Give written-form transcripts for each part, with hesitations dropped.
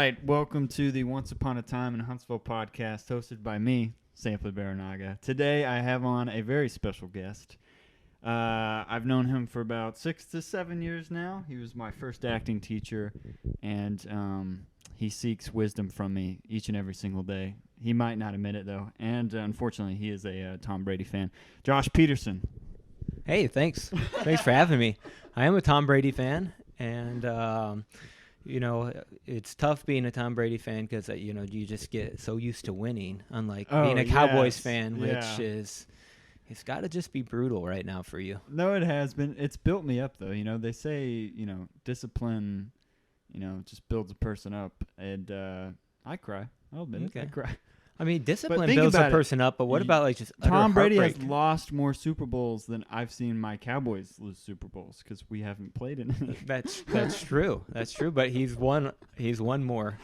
right, welcome to the Once Upon a Time in Huntsville podcast, hosted by me, Sampley Baranaga. Today, I have on a very special guest. I've known him for about 6 to 7 years now. He was my first acting teacher, and he seeks wisdom from me each and every single day. He might not admit it, though, and unfortunately, he is a Tom Brady fan. Josh Peterson. Hey, thanks. Thanks for having me. I am a Tom Brady fan, and it's tough being a Tom Brady fan because you just get so used to winning, unlike being a Cowboys fan, which is it's got to just be brutal right now for you. No, it has been. It's built me up, though. They say discipline, just builds a person up, and I cry. I'll admit it. I cry. I mean, discipline builds a person up, but what about just Tom Brady has lost more Super Bowls than I've seen my Cowboys lose Super Bowls because we haven't played in any. That's true. That's true. But he's won more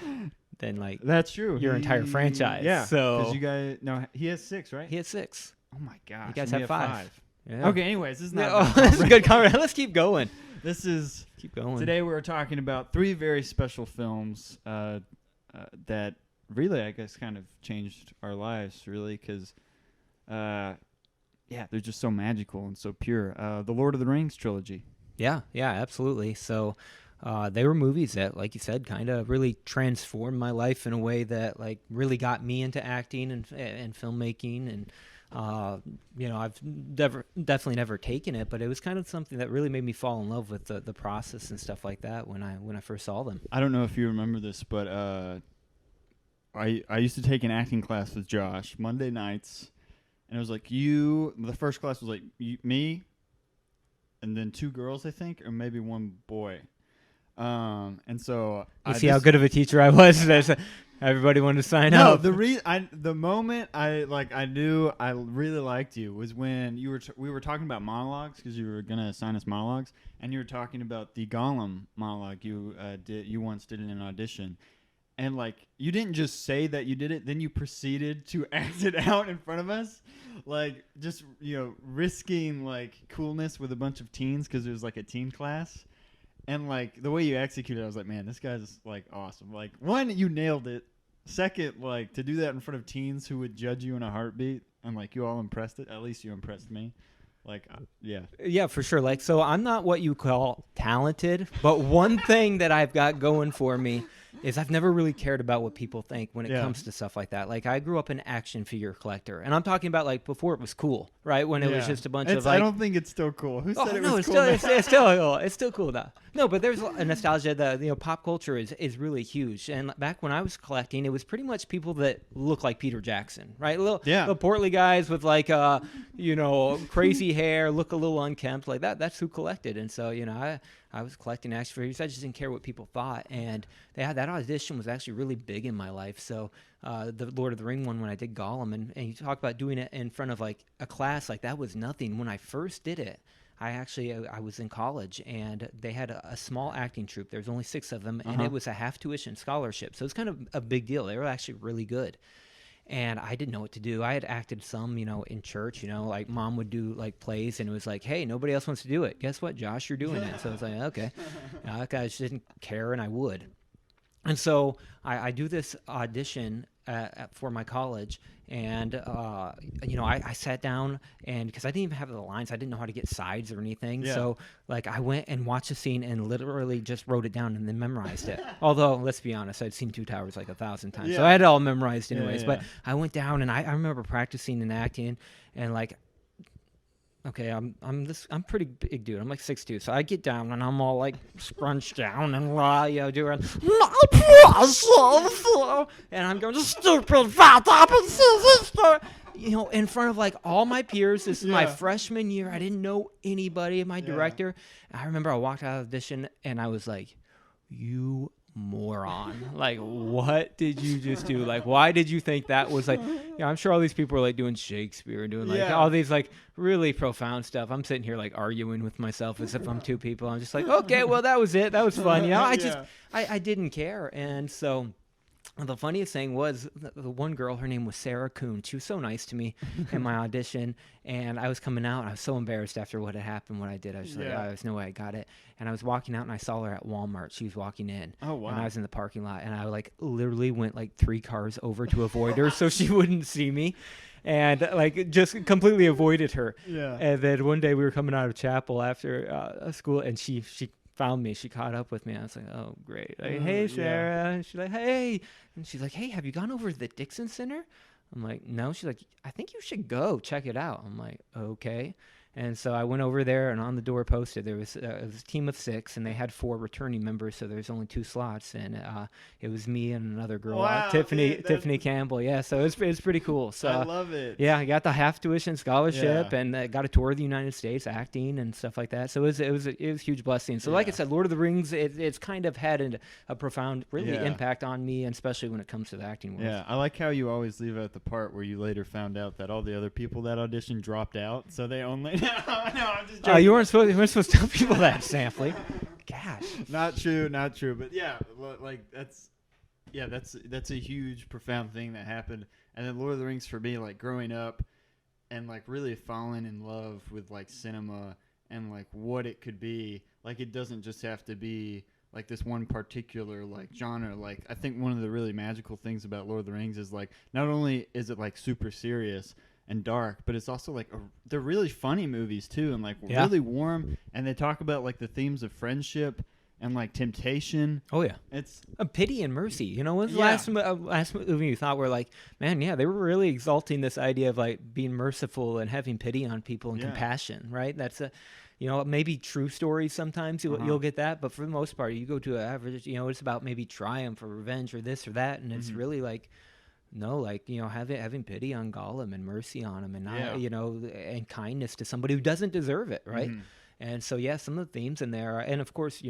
than that's true. Your entire franchise. Yeah. So because you guys he has 6, right? He has 6. Oh my gosh. You guys have 5. Yeah. Okay. Anyways, this is not. This is a good conversation. Let's keep going. Keep going. Today we're talking about 3 very special films that. Really, I guess, kind of changed our lives, really, because, they're just so magical and so pure. The Lord of the Rings trilogy. Yeah, absolutely. So they were movies that, like you said, kind of really transformed my life in a way that, really got me into acting and filmmaking. And, I've definitely never taken it, but it was kind of something that really made me fall in love with the process and stuff like that when I first saw them. I don't know if you remember this, but I used to take an acting class with Josh Monday nights, and it was the first class was me, and then 2 girls, I think, or maybe 1 boy. And so you see how good of a teacher I was. Everybody wanted to sign up. The moment I knew I really liked you was when we were talking about monologues because you were gonna assign us monologues, and you were talking about the Gollum monologue you once did in an audition. And, you didn't just say that you did it, then you proceeded to act it out in front of us. Just, risking, coolness with a bunch of teens because it was, a teen class. And, the way you executed it, I was like, man, this guy's, awesome. One, you nailed it. Second, to do that in front of teens who would judge you in a heartbeat, and, you all impressed it. At least you impressed me. Yeah. Yeah, for sure. So I'm not what you call talented, but one thing that I've got going for me is I've never really cared about what people think when it comes to stuff like that. I grew up an action figure collector, and I'm talking about before it was cool, right? When it was just a bunch of I don't think it's still cool. Who said it was cool? It's still cool. It's still cool now. No, but there's a nostalgia that pop culture is really huge. And back when I was collecting, it was pretty much people that look like Peter Jackson, right? Little portly guys with crazy hair, look a little unkempt, like that. That's who collected. And so I was collecting action figures. I just didn't care what people thought. And that audition was actually really big in my life. So the Lord of the Ring one, when I did Gollum, and you talk about doing it in front of a class, that was nothing. When I first did it, I was in college, and they had a small acting troupe. There was only 6 of them, and it was a half tuition scholarship. So it was kind of a big deal. They were actually really good. And I didn't know what to do. I had acted some, in church, Mom would do plays, and it was hey, nobody else wants to do it. Guess what, Josh, you're doing it. So it's okay. I just didn't care, and I would. And so I do this audition for my college, and I sat down, and because I didn't even have the lines, I didn't know how to get sides or anything. Yeah. So I went and watched the scene and literally just wrote it down and then memorized it. Although, let's be honest, I'd seen Two Towers 1,000 times, so I had it all memorized anyways. But I went down, and I remember practicing and acting, and okay, I'm pretty big dude. I'm 6'2", so I get down and I'm all scrunched down and doing my precious, and I'm going stupid fat up and sister, in front of all my peers. This is my freshman year. I didn't know anybody. My director. I remember I walked out of the audition and I was like, "You moron. What did you just do? Why did you think that was I'm sure all these people were doing Shakespeare and doing all these really profound stuff. I'm sitting here arguing with myself as if I'm 2 people. I'm just okay, well, that was it. That was fun. I didn't care. And so The funniest thing was the one girl, her name was Sarah Kuhn. She was so nice to me in my audition, and I was coming out, and I was so embarrassed after what had happened, what I did. I was like, oh, there's no way I got it. And I was walking out, and I saw her at Walmart. She was walking in. Oh, wow. And I was in the parking lot, and I like literally went like 3 cars over to avoid her so she wouldn't see me. And like just completely avoided her. Yeah. And then one day we were coming out of chapel after school, and she found me. She caught up with me. I was like, oh, great. Like, hey, Sarah. And she's like, hey. And she's like, hey, have you gone over to the Dixon Center? I'm like, no. She's like, I think you should go check it out. I'm like, okay. And so I went over there, and on the door posted it was a team of 6, and they had 4 returning members, so there's only 2 slots, and it was me and another girl, Tiffany Campbell. Yeah, so it's pretty cool. So I love it. Yeah, I got the half tuition scholarship, and got a tour of the United States acting and stuff like that. So it was a huge blessing. So like I said, Lord of the Rings, it's kind of had a profound impact on me, and especially when it comes to the acting world. Yeah, I like how you always leave out the part where you later found out that all the other people that auditioned dropped out, so they only. No, I'm just joking. You weren't supposed to tell people that, Sampley. Gosh. Not true. But yeah, like that's a huge, profound thing that happened. And then Lord of the Rings for me, like growing up and like really falling in love with like cinema and like what it could be. Like it doesn't just have to be like this one particular like genre. Like I think one of the really magical things about Lord of the Rings is like not only is it like super serious and dark, but it's also like they're really funny movies too, and like really warm, and they talk about like the themes of friendship and like temptation. Oh yeah, it's a pity and mercy. You know, when's the last movie you thought were like, man, they were really exalting this idea of like being merciful and having pity on people and compassion, right? That's a maybe true stories sometimes you'll get that, but for the most part, you go to an average, it's about maybe triumph or revenge or this or that, and it's really like. No, like, having pity on Gollum and mercy on him and not, and kindness to somebody who doesn't deserve it, right? Mm-hmm. And so, some of the themes in there, and of course,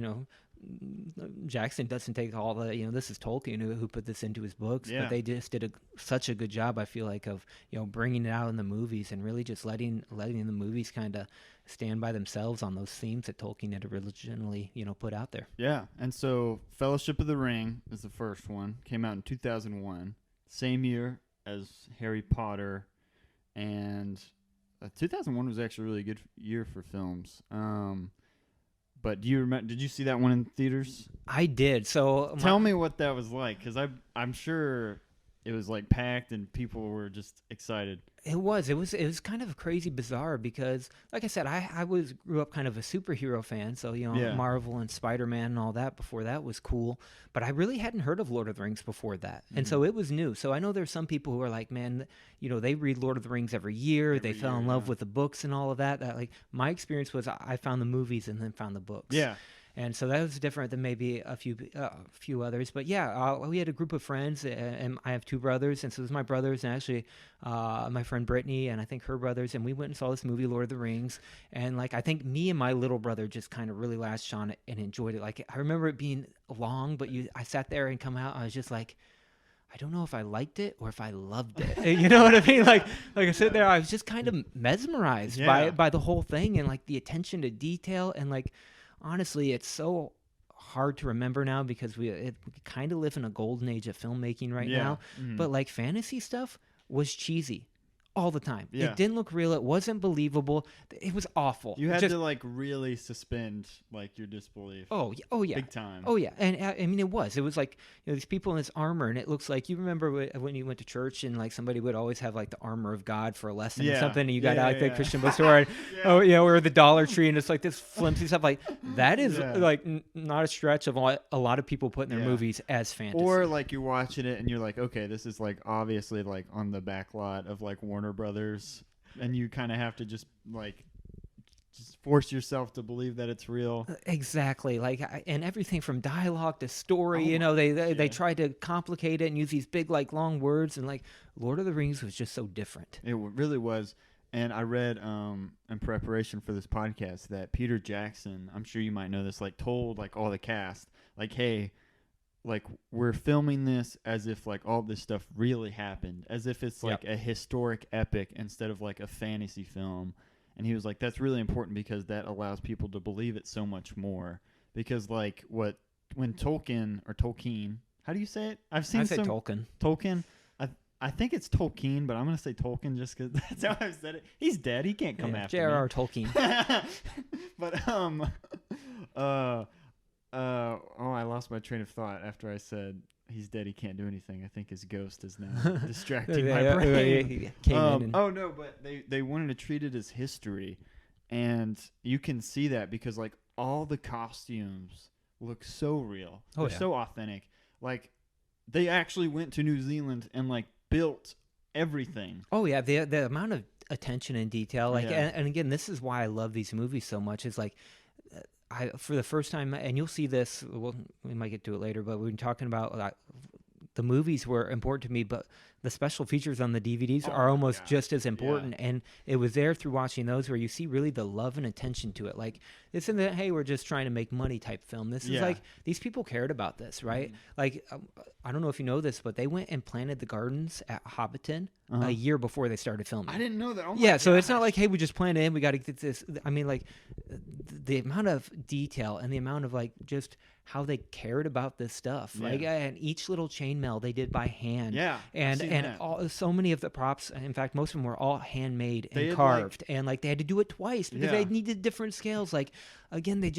Jackson doesn't take all the, this is Tolkien who put this into his books, but they just did such a good job, I feel like, of, bringing it out in the movies and really just letting the movies kind of stand by themselves on those themes that Tolkien had originally, put out there. Yeah, and so Fellowship of the Ring is the first one, came out in 2001. Same year as Harry Potter, and 2001 was actually a really good year for films. But do you remember? Did you see that one in theaters? I did. So tell me what that was like, because I'm sure it was like packed and people were just excited. It was kind of crazy bizarre because, like I said, I grew up kind of a superhero fan, so Marvel and Spider-Man and all that before that was cool, but I really hadn't heard of Lord of the Rings before that, and so it was new. So I know there's some people who are like, man, they read Lord of the Rings every year, they fell in love with the books and all of that. That like my experience was I found the movies and then found the books. Yeah. And so that was different than maybe a few others. But we had a group of friends, and I have 2 brothers, and so it was my brothers and actually my friend Brittany and I think her brothers, and we went and saw this movie, Lord of the Rings. And like I think me and my little brother just kind of really latched on it and enjoyed it. Like I remember it being long, but I sat there and come out, I was just like, I don't know if I liked it or if I loved it. You know what I mean? Like I sit there, I was just kind of mesmerized by the whole thing and like the attention to detail and like. Honestly, it's so hard to remember now because we kind of live in a golden age of filmmaking right now. Mm-hmm. But like fantasy stuff was cheesy all the time. Yeah. It didn't look real. It wasn't believable. It was awful. You had to like really suspend like your disbelief. Oh yeah, big time. Oh yeah, and I mean it was like these people in this armor, and it looks like you remember when you went to church and like somebody would always have like the armor of God for a lesson or something, and you got out the Christian bookstore, and or the Dollar Tree, and it's like this flimsy stuff. Like that is like not a stretch of what a lot of people put in their movies as fantasy. Or like you're watching it and you're like, okay, this is like obviously like on the back lot of like Warner Brothers, and you kind of have to just force yourself to believe that it's real. Exactly. Like, and everything from dialogue to story, they tried to complicate it and use these big like long words, and like Lord of the Rings was just so different. It really was. And I read in preparation for this podcast that Peter Jackson, I'm sure you might know this, like told like all the cast, like, hey, like we're filming this as if like all this stuff really happened, as if it's like a historic epic instead of like a fantasy film. And he was like, that's really important because that allows people to believe it so much more. Because like when Tolkien, How do you say it? I've seen I say Tolkien. Tolkien. I think it's Tolkien, but I'm gonna say Tolkien just because that's how I've said it. He's dead. He can't come after me. J.R.R. Tolkien. But I lost my train of thought after I said he's dead. He can't do anything. I think his ghost is now distracting my brain. Oh no, but they wanted to treat it as history, and you can see that because like all the costumes look so real. They're so authentic. Like they actually went to New Zealand and like built everything. Oh yeah, the amount of attention and detail, like, and again, this is why I love these movies so much. Is like, for the first time, and you'll see this. Well, we might get to it later, but we've been talking about the movies were important to me, but the special features on the DVDs are almost just as important. Yeah. And it was there through watching those where you see really the love and attention to it. Like, this isn't that, hey, we're just trying to make money type film. This is like, these people cared about this, right? Mm-hmm. Like, I don't know if you know this, but they went and planted the gardens at Hobbiton a year before they started filming. I didn't know that. Oh my gosh. So it's not like, hey, we just planted in, we got to get this. I mean, like, the amount of detail and the amount of, like, just how they cared about this stuff. Like, and each little chainmail they did by hand. Yeah. And so many of the props, in fact, most of them were all handmade and carved. And, like, they had to do it twice because they needed different scales. Like, again, they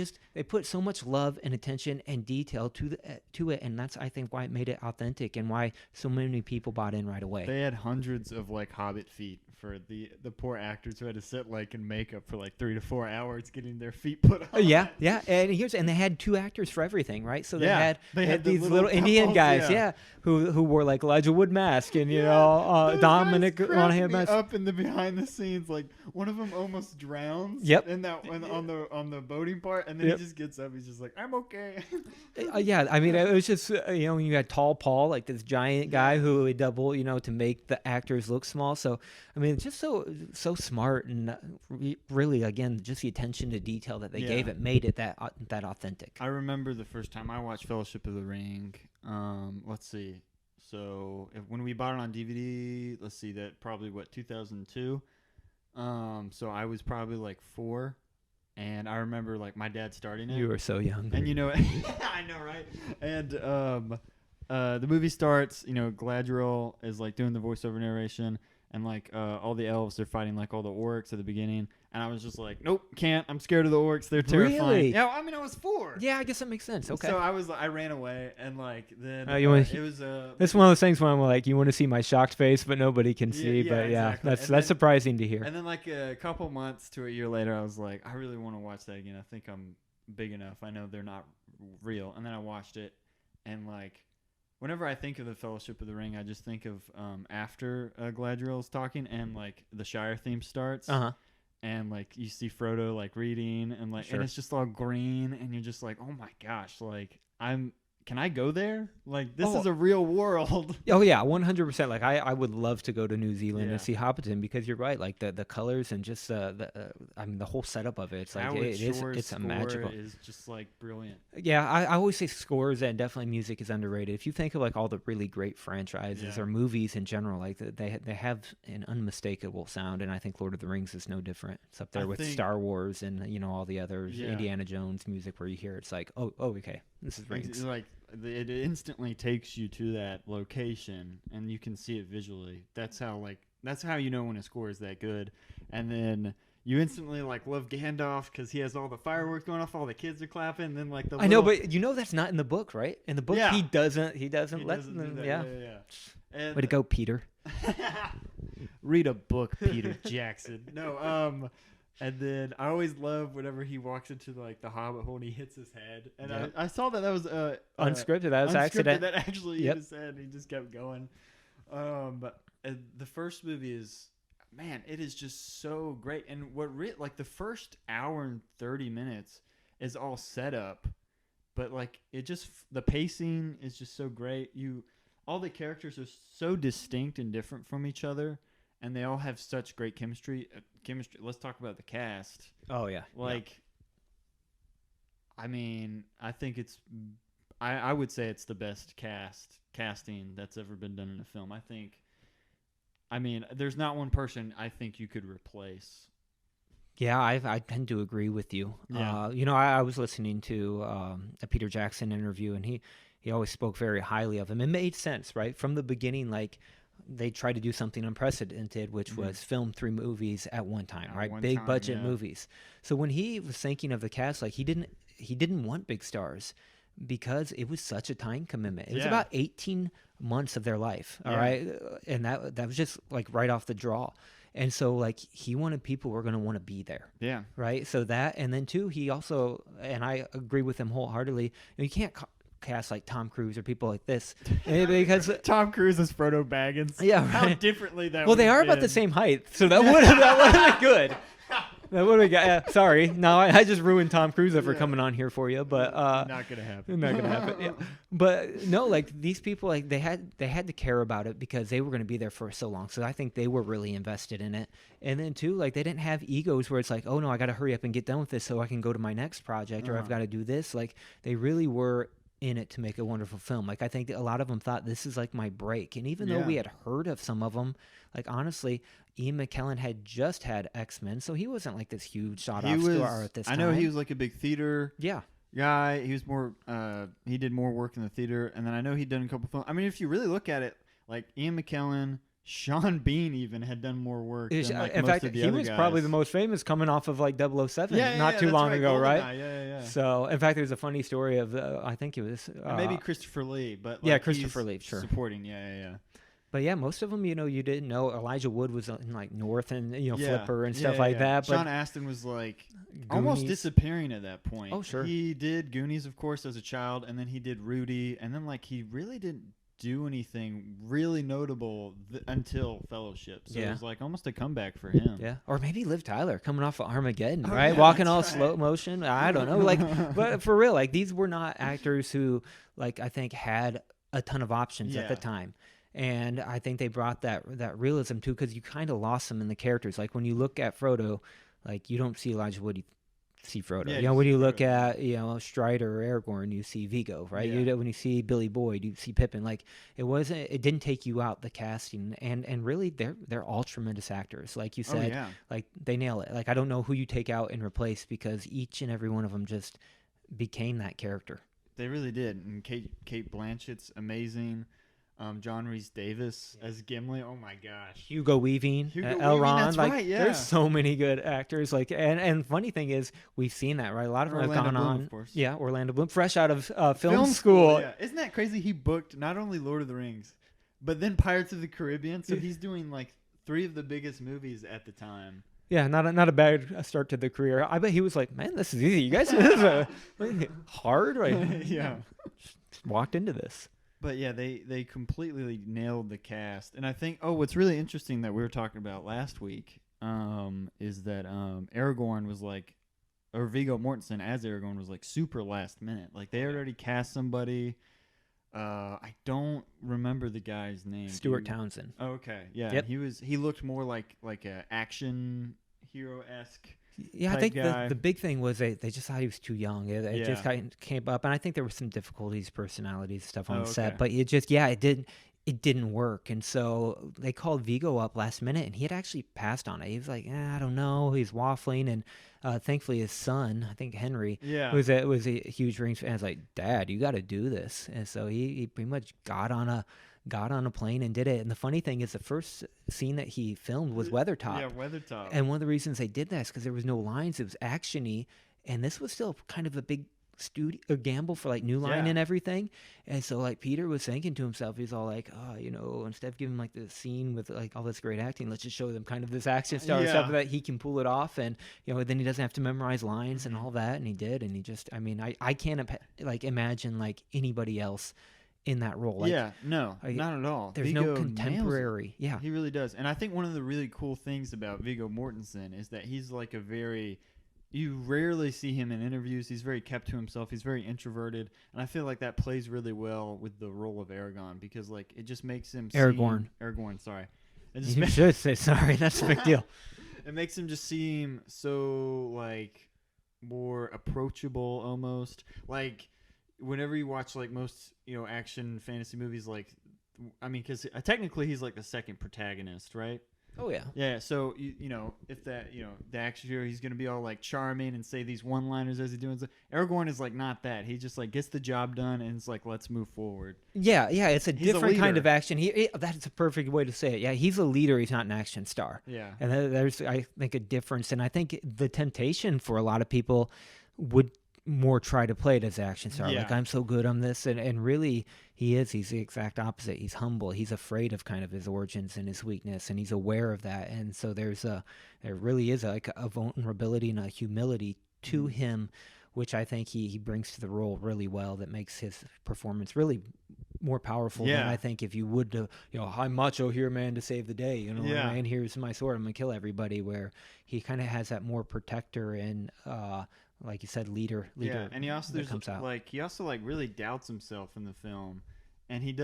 put so much love and attention and detail to it, and that's, I think, why it made it authentic and why so many people bought in right away. They had hundreds of like Hobbit feet for the poor actors who had to sit like in makeup for like 3 to 4 hours getting their feet put on. Yeah, and they had 2 actors for everything, right? So they had these little Indian guys, who wore like Elijah Wood mask and Dominic Monaghan mask. Up in the behind the scenes, like one of them almost drowns. Yep. In that on the boating part, and then he just gets up. He's just like, I'm okay. I mean, it was just when you had Tall Paul, like this giant guy who would double, to make the actors look small. So I mean, just so smart and really, again, just the attention to detail that they gave it made it that authentic. I remember the first time I watched Fellowship of the Ring. Let's see. So when we bought it on DVD, let's see, that probably 2002. So I was probably like 4. And I remember, like, my dad starting it. You were so young. And, I know, right? And the movie starts, Galadriel is, like, doing the voiceover narration. And, like, all the elves, they're fighting, like, all the orcs at the beginning. And I was just like, nope, can't. I'm scared of the orcs. They're terrifying. Really? Yeah, I mean, I was 4. Yeah, I guess that makes sense. Okay. So I ran away. And, like, then it was... It's one of those things where I'm like, you want to see my shocked face, but nobody can see. But, exactly. That's surprising to hear. And then, like, a couple months to a year later, I was like, I really want to watch that again. I think I'm big enough. I know they're not real. And then I watched it. And, like... Whenever I think of the Fellowship of the Ring, I just think of after Galadriel's talking and like the Shire theme starts, and like you see Frodo like reading and like and it's just all green and you're just like, oh my gosh, like can I go there? Like this is a real world. Oh yeah, 100%. Like I would love to go to New Zealand and see Hobbiton because you're right. Like the colors and just the whole setup of it. It's like it's magical. Is just like brilliant. Yeah, I always say scores and definitely music is underrated. If you think of like all the really great franchises or movies in general, like they have an unmistakable sound, and I think Lord of the Rings is no different. It's up there with Star Wars and all the others, Indiana Jones music, where you hear it's like, oh okay, this is Rings. It's like it instantly takes you to that location and you can see it visually. That's how when a score is that good. And then you instantly like love Gandalf because he has all the fireworks going off, all the kids are clapping, and then like I know, but that's not in the book, right? In the book he doesn't let them. Yeah. And way to go, Peter. Read a book, Peter Jackson. No, and then I always love whenever he walks into like the Hobbit hole and he hits his head. And I saw that was unscripted. That was accident. That actually hit his head. And he just kept going. But the first movie is, man, it is just so great. And like the first hour and 30 minutes is all set up, but like the pacing is just so great. All the characters are so distinct and different from each other. And they all have such great chemistry. Let's talk about the cast. Oh yeah. I mean, I think I would say it's the best casting that's ever been done in a film. I mean, there's not one person I think you could replace. Yeah, I tend to agree with you. Yeah. I was listening to a Peter Jackson interview, and he always spoke very highly of him. It made sense, right? From the beginning, like, they tried to do something unprecedented, which was film 3 movies at one time, right? Big budget movies. So when he was thinking of the cast, like, he didn't want big stars because it was such a time commitment. It was about 18 months of their life, all right? And that was just like right off the draw. And so, like, he wanted people who were going to want to be there. Yeah. Right? So that, and then, too, he also, and I agree with him wholeheartedly, you can't cast, like, Tom Cruise or people like this. Because Tom Cruise is Frodo Baggins. Yeah, right. How differently that Well, they are about the same height, so that would have been good. That would have got. Sorry, no, I just ruined Tom Cruise for coming on here for you, but not gonna happen. Not gonna happen. Yeah. But no, like, these people, like, they had to care about it because they were going to be there for so long. So I think they were really invested in it. And then too, like, they didn't have egos where it's like, oh no, I got to hurry up and get done with this so I can go to my next project, or I've got to do this. Like, they really were in it to make a wonderful film. Like, I think a lot of them thought this is like my break. And even though we had heard of some of them, like, honestly, Ian McKellen had just had X-Men, so he wasn't like this huge sought-off star at this time. I know he was like a big theater guy. He was more, he did more work in the theater, and then I know he'd done a couple films. I mean, if you really look at it, like, Ian McKellen, Sean Bean even had done more work than, like, in most fact, of the he other was guys. probably the most famous coming off of, like, 007 not too long ago, right? Yeah. So, in fact, there's a funny story of, I think it was... maybe Christopher Lee, but, like, Christopher Lee, sure. Supporting, yeah. But yeah, most of them, you didn't know. Elijah Wood was in, like, North and, Flipper and stuff like that. But Sean Astin was, like, almost disappearing at that point. Oh, sure. He did Goonies, of course, as a child, and then he did Rudy, and then, like, he really didn't do anything really notable until Fellowship. So it was, like, almost a comeback for him. Yeah. Or maybe Liv Tyler coming off of Armageddon, right? Walking all slow motion. I don't know. Like, but for real, like, these were not actors who, like, I think had a ton of options at the time. And I think they brought that realism too, because you kind of lost them in the characters. Like, when you look at Frodo, like, you don't see Elijah Wood, you see Frodo. When you look at Strider or Aragorn, you see Viggo, right? When you see Billy Boyd, you see Pippin. Like, it didn't take you out the casting, and really they're all tremendous actors. Like you said, like, they nail it. Like, I don't know who you take out and replace, because each and every one of them just became that character. They really did. And Kate Blanchett's amazing. John Rhys-Davis as Gimli. Oh my gosh. Hugo Weaving, Elrond. That's like, right, yeah. There's so many good actors. Like, and funny thing is, we've seen that, right? A lot of them have gone on. Of course. Yeah, Orlando Bloom, fresh out of film school. Yeah. Isn't that crazy? He booked not only Lord of the Rings, but then Pirates of the Caribbean. So he's doing, like, 3 of the biggest movies at the time. Yeah, not a bad start to the career. I bet he was like, man, this is easy. You guys, this is hard, right? Yeah. Just walked into this. But yeah, they completely nailed the cast. And I think, what's really interesting that we were talking about last week is that Aragorn was like, or Viggo Mortensen as Aragorn was, like, super last minute. Like, they already cast somebody. I don't remember the guy's name. Stuart Townsend. Oh, okay. Yeah. Yep. He looked more like a action hero-esque. Yeah, I think the big thing was they just thought he was too young. It just kind of came up, and I think there were some difficulties, personalities, stuff on set. But it just, it didn't work, and so they called Viggo up last minute, and he had actually passed on it. He was like, I don't know, he's waffling, and thankfully his son, I think Henry, was a huge Rings fan. I was like, Dad, you got to do this, and so he pretty much got on a plane and did it. And the funny thing is, the first scene that he filmed was Weathertop. Yeah, Weathertop. And one of the reasons they did that is because there was no lines. It was action-y. And this was still kind of a big gamble for, like, New Line and everything. And so, like, Peter was thinking to himself, he's all like, instead of giving, like, the scene with, like, all this great acting, let's just show them kind of this action star stuff that he can pull it off. And, then he doesn't have to memorize lines and all that. And he did. And he just, I can't, like, imagine, like, anybody else in that role. Like, not at all. There's Viggo no contemporary. Yeah, he really does. And I think one of the really cool things about Viggo Mortensen is that he's like you rarely see him in interviews. He's very kept to himself. He's very introverted, and I feel like that plays really well with the role of Aragorn, because, like, it just makes him Aragorn, sorry. You should say sorry. That's a big deal. It makes him just seem so, like, more approachable almost. Like, whenever you watch, like, most, action fantasy movies, like, I mean, because technically he's, like, the second protagonist, right? Oh yeah. Yeah, so you know, if that, you know, the action hero, he's gonna be all like charming and say these one-liners as he's doing. Aragorn is like not that. He just like gets the job done and it's like, let's move forward. Yeah, it's a different kind of action. That's a perfect way to say it. Yeah, he's a leader. He's not an action star. Yeah, and there's, I think, a difference. And I think the temptation for a lot of people would more try to play it as an action star. Like, I'm so good on this, and really he's the exact opposite. He's humble. He's afraid of kind of his origins and his weakness, and he's aware of that. And so there really is like a vulnerability and a humility to him, which I think he brings to the role really well, that makes his performance really more powerful than I think if you would, you know, I'm macho here, man, to save the day, you know, and here's my sword, I'm gonna kill everybody, where he kind of has that more protector and like you said, leader. Yeah, and he also really doubts himself in the film, and he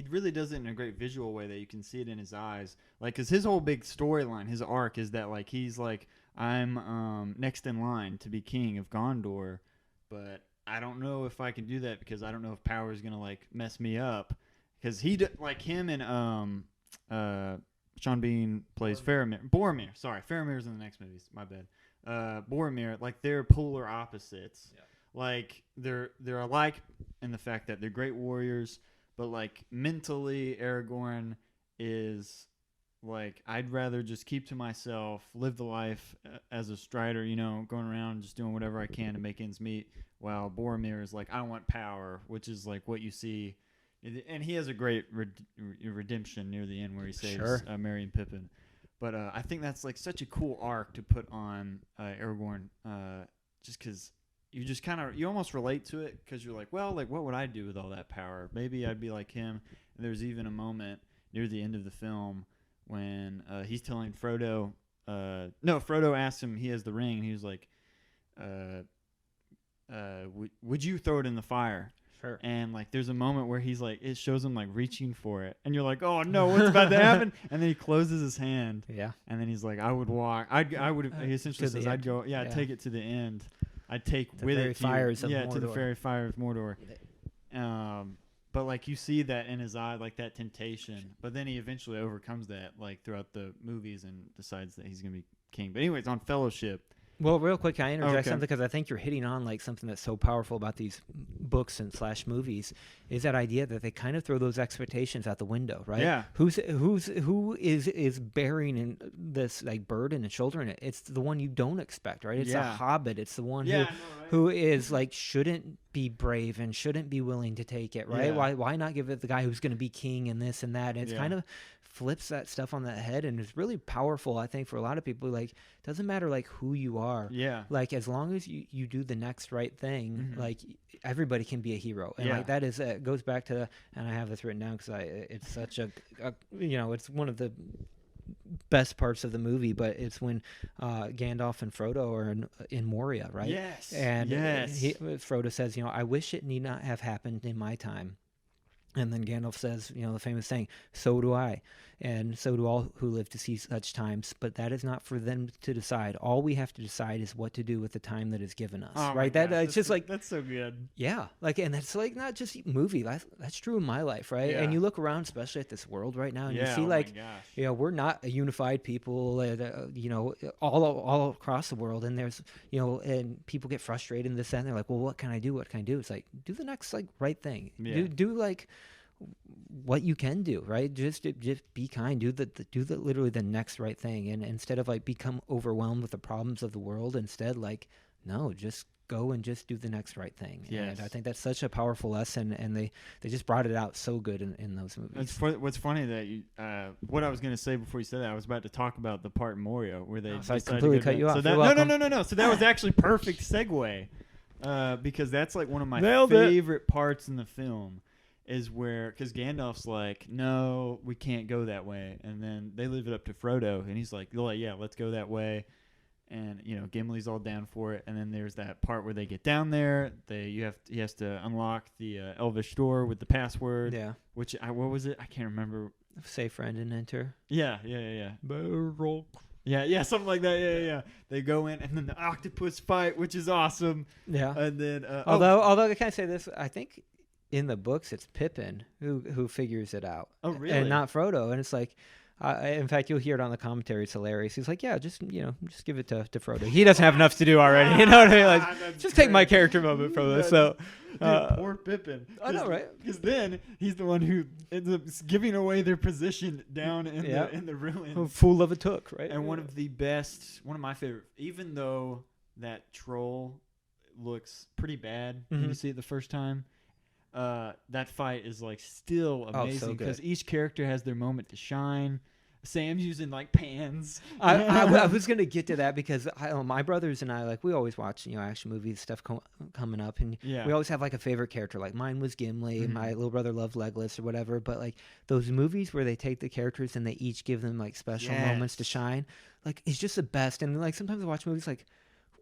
really does it in a great visual way that you can see it in his eyes. Like, because his whole big storyline, his arc, is that like he's like, I'm next in line to be king of Gondor, but I don't know if I can do that because I don't know if power is gonna like mess me up. Because like him and Sean Bean plays Boromir. Sorry, Faramir's in the next movies. My bad. Boromir, like, they're polar opposites. Yeah. Like, they're alike in the fact that they're great warriors, but like mentally, Aragorn is like, I'd rather just keep to myself, live the life as a strider, you know, going around just doing whatever I can to make ends meet. While Boromir is like, I want power, which is like what you see, and he has a great redemption near the end where he saves Merry and Pippin. But I think that's like such a cool arc to put on Aragorn, just because you almost relate to it, because you're like, well, like, what would I do with all that power? Maybe I'd be like him. And there's even a moment near the end of the film when he's telling Frodo, Frodo asks him, he has the ring, and he was like, would you throw it in the fire? Sure. And like, there's a moment where he's like, it shows him like reaching for it, and you're like, oh no, what's about to happen? And then he closes his hand. Yeah. And then he's like, I would walk. I would. He essentially says, I'd go. Yeah, I'd take it to the end. I'd take the with very it fires of to the fairy fire of Mordor. But like, you see that in his eye, like that temptation. But then he eventually overcomes that, like, throughout the movies, and decides that he's gonna be king. But anyways, on Fellowship. Well, real quick, can I interject something? Because I think you're hitting on like something that's so powerful about these books and / movies, is that idea that they kind of throw those expectations out the window, right? Yeah. Who is bearing in this like burden and shouldering it? It's the one you don't expect, right? It's a hobbit. It's the one who is like, shouldn't be brave and shouldn't be willing to take it, right? Yeah. Why not give it the guy who's going to be king and this and that? And it's kind of flips that stuff on that head, and it's really powerful, I think, for a lot of people. Like, doesn't matter like who you are, like, as long as you do the next right thing, like, everybody can be a hero. And like, that is goes back to, and I have this written down because it's such a you know, it's one of the best parts of the movie, but it's when Gandalf and Frodo are in Moria, right? Yes. And Frodo says, you know, I wish it need not have happened in my time. And then Gandalf says, you know, the famous saying, so do I, and so do all who live to see such times, but that is not for them to decide. All we have to decide is what to do with the time that is given us, right? It's just like, that's so good. Yeah. Like, and that's like not just movie life. That's true in my life, right? Yeah. And you look around, especially at this world right now, and you see like, you know, we're not a unified people, you know, all across the world. And there's, you know, and people get frustrated in this, and they're like, well, what can I do? What can I do? It's like, do the next like right thing. Yeah. Do like what you can do, right? Just be kind. Do the literally the next right thing, and instead of like become overwhelmed with the problems of the world, instead, like, no, just go and just do the next right thing. Yes. And I think that's such a powerful lesson, and they just brought it out so good in those movies. What's funny that you what I was going to say before you said that, I was about to talk about the part in Moria where they so I completely cut you off. So no. So that was actually perfect segue, because that's like one of my favorite parts in the film. Is where, because Gandalf's like, no, we can't go that way, and then they leave it up to Frodo, and he's like, yeah, let's go that way, and you know, Gimli's all down for it, and then there's that part where they get down there, he has to unlock the Elvish door with the password, which what was it? I can't remember. Say friend and enter. Yeah. Barrel. Yeah, something like that. Yeah. They go in, and then the octopus fight, which is awesome. Yeah, and then although I can't say this, I think in the books it's Pippin who figures it out. Oh, really? And not Frodo. And it's like, In fact, you'll hear it on the commentary. It's hilarious. He's like, yeah, just give it to Frodo. He doesn't have enough to do already. You know what I mean? Like, just take my character moment from this. So, dude, poor Pippin. I know, right? Because then he's the one who ends up giving away their position down in the ruins. Fool of a took, right? And one of my favorite, even though that troll looks pretty bad when you see it the first time, that fight is like still amazing because each character has their moment to shine. Sam's using like pans. I was gonna get to that because my brothers and I, like, we always watch action movies stuff coming up, and we always have like a favorite character. Like mine was Gimli, my little brother loved Legolas or whatever. But like those movies where they take the characters and they each give them like special moments to shine, like it's just the best. And like sometimes I watch movies like,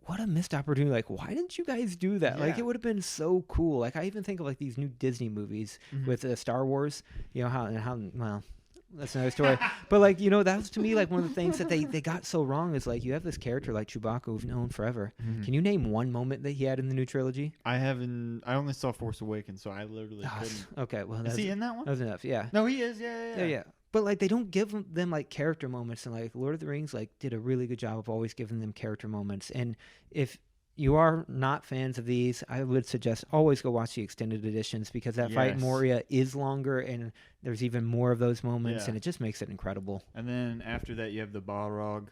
what a missed opportunity. Like, why didn't you guys do that? Like, it would have been so cool. Like, I even think of, like, these new Disney movies with Star Wars, well, that's another story. But, like, that was, to me, like, one of the things that they got so wrong is, like, you have this character like Chewbacca we've known forever. Can you name one moment that he had in the new trilogy? I only saw Force Awakens, so I literally couldn't. Okay, well, is he in that one? That was enough, yeah. No, he is, yeah. But like they don't give them like character moments, and like Lord of the Rings like did a really good job of always giving them character moments. And if you are not fans of these, I would suggest always go watch the extended editions because that fight in Moria is longer and there's even more of those moments, and it just makes it incredible. And then after that, you have the Balrog,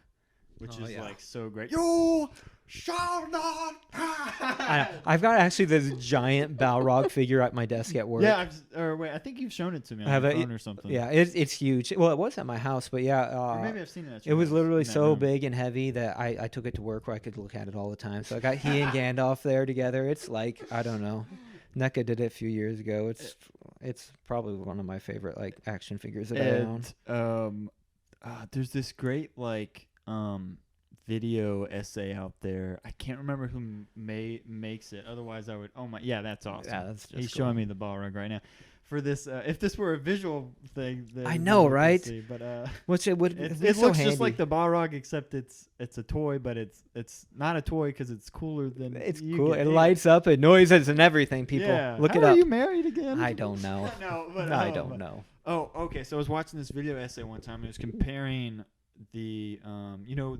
which is like so great. You shall not pass. I've got actually this giant Balrog figure at my desk at work. Yeah, I think you've shown it to me on your phone or something. Yeah, it's huge. Well, it was at my house, but or maybe I've seen it. It was literally so big and heavy that I took it to work where I could look at it all the time. So I got he and Gandalf there together. It's like, I don't know. NECA did it a few years ago. It's probably one of my favorite like action figures that I own. There's this great like video essay out there. I can't remember who makes it. Otherwise, I would. Oh my, yeah, that's awesome. Yeah, that's just He's cool. showing me the Balrog right now. For this, if this were a visual thing, then I know, right? See, but which it would. It looks just like the Balrog, except it's a toy, but it's not a toy because it's cooler than. It's cool. It lights up, it noises and everything. People, look it up. Are you married again? I don't know. No, but I don't know. Oh, okay. So I was watching this video essay one time. And it was comparing the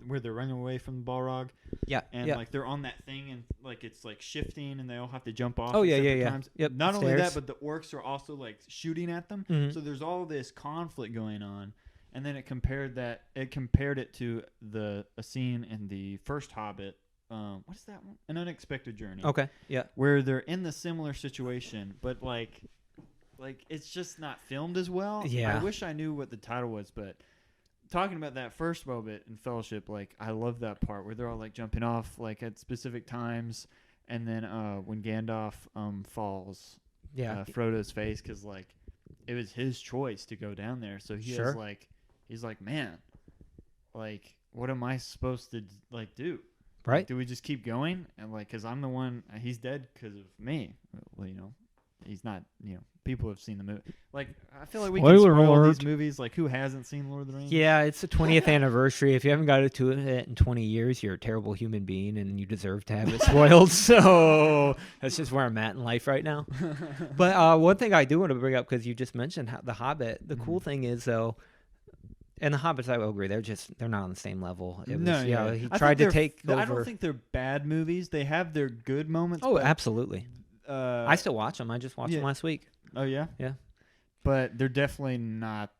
where they're running away from the Balrog, like they're on that thing and like it's like shifting and they all have to jump off times. Not only that, but the orcs are also like shooting at them, so there's all this conflict going on. And then it compared it to a scene in the first Hobbit. What is that one? An Unexpected Journey. Okay, yeah, where they're in the similar situation, but like it's just not filmed as well. I wish I knew what the title was, but talking about that first moment in Fellowship, like I love that part where they're all like jumping off like at specific times, and then when Gandalf falls, Frodo's face, because like it was his choice to go down there, so he's like, man, like what am I supposed to like do? Right? Like, do we just keep going? And like, because I'm the one, he's dead because of me. Well, he's not. People have seen the movie. Like, I feel like we can spoil these movies. Like, who hasn't seen Lord of the Rings? Yeah, it's the 20th anniversary. If you haven't got to it in 20 years, you're a terrible human being, and you deserve to have it spoiled. So that's just where I'm at in life right now. But one thing I do want to bring up, because you just mentioned The Hobbit. The cool thing is, though, and the Hobbits, I will agree, they're not on the same level. He tried to take over. I don't think they're bad movies. They have their good moments. Oh, absolutely. I still watch them. I just watched them last week. Oh, yeah? Yeah. But they're definitely not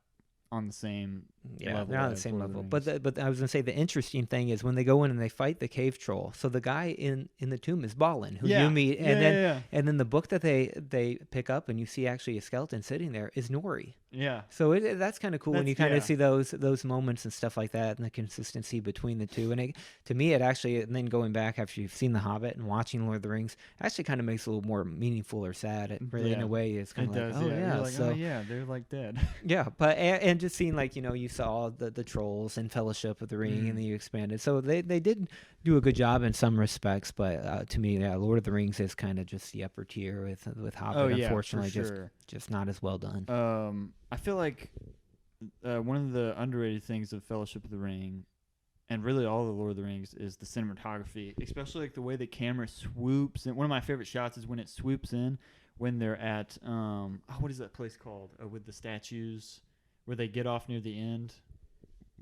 on the same level. They're not on the same level. But I was going to say the interesting thing is when they go in and they fight the cave troll. So the guy in the tomb is Balin, who you meet. And then the book that they pick up and you see actually a skeleton sitting there is Nori. Yeah. So that's kind of cool when you kind of see those moments and stuff like that and the consistency between the two. And to me, it actually, and then going back after you've seen The Hobbit and watching Lord of the Rings, actually kind of makes it a little more meaningful or sad. It really, in a way, it's kind of like, oh, yeah. Like, so, they're like dead. Yeah. But, and just seeing like, you saw the trolls and Fellowship of the Ring and then you expanded. So they did do a good job in some respects. But to me, Lord of the Rings is kind of just the upper tier with Hobbit, unfortunately, just not as well done. I feel like one of the underrated things of Fellowship of the Ring, and really all the Lord of the Rings, is the cinematography, especially like the way the camera swoops. And one of my favorite shots is when it swoops in when they're at what is that place called with the statues where they get off near the end?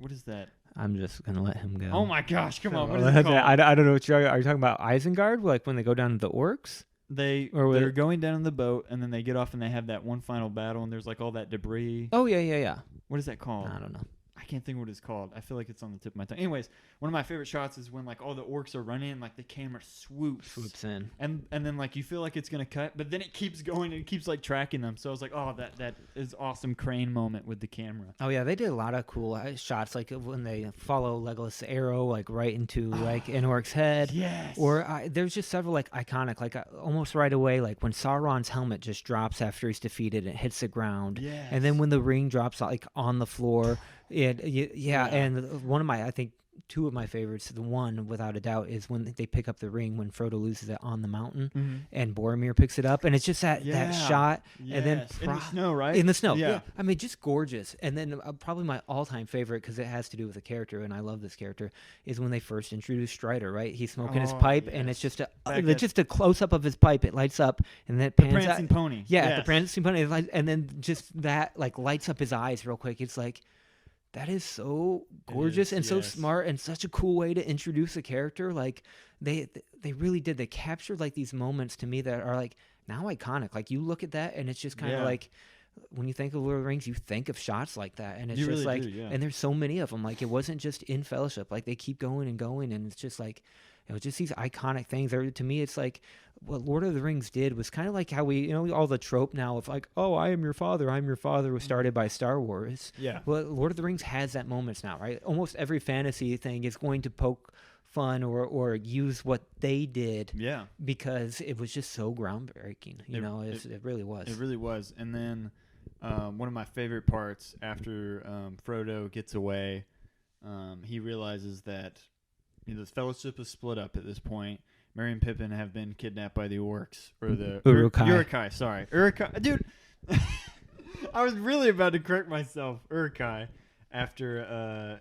What is that? I'm just gonna let him go. Oh my gosh! Come on, what is it called? I don't know what are you talking about? Isengard, like when they go down to the orcs. They're going down in the boat, and then they get off, and they have that one final battle, and there's like all that debris. Oh yeah. What is that called? I don't know. I can't think of what it's called. I feel like it's on the tip of my tongue. Anyways, one of my favorite shots is when like all the orcs are running, and, like the camera swoops in, and then like you feel like it's gonna cut, but then it keeps going and it keeps like tracking them. So I was like, oh, that is awesome crane moment with the camera. Oh yeah, they did a lot of cool shots, like when they follow Legolas' arrow like right into like an orc's head. Yes. Or there's just several like iconic, like almost right away, like when Sauron's helmet just drops after he's defeated, and it hits the ground. Yes. And then when the ring drops like on the floor. And one of my, I think, two of my favorites, the one without a doubt, is when they pick up the ring when Frodo loses it on the mountain, and Boromir picks it up, and it's just that shot, and then in the snow, right? In the snow, yeah. I mean, just gorgeous. And then probably my all-time favorite, because it has to do with the character, and I love this character, is when they first introduced Strider. Right, he's smoking his pipe, and it's just a close-up of his pipe. It lights up, and then it pans the prancing pony. Yeah, the prancing pony, and then just that like lights up his eyes real quick. It's like. That is so gorgeous and so smart and such a cool way to introduce a character. Like they really did. They captured like these moments to me that are like now iconic. Like you look at that and it's just kind of like when you think of Lord of the Rings, you think of shots like that, and it's you just really like do, and there's so many of them. Like it wasn't just in Fellowship. Like they keep going and going, and it's just like. It was just these iconic things. To me, it's like what Lord of the Rings did was kind of like how we, all the trope now of like, oh, I am your father was started by Star Wars. Yeah. Well, Lord of the Rings has that moments now, right? Almost every fantasy thing is going to poke fun or use what they did. Yeah. Because it was just so groundbreaking. It really was. It really was. And then one of my favorite parts after Frodo gets away, he realizes that the Fellowship is split up at this point. Merry and Pippin have been kidnapped by the orcs or the Uruk-hai. Sorry, Uruk-hai, dude. I was really about to correct myself. Uruk-hai. After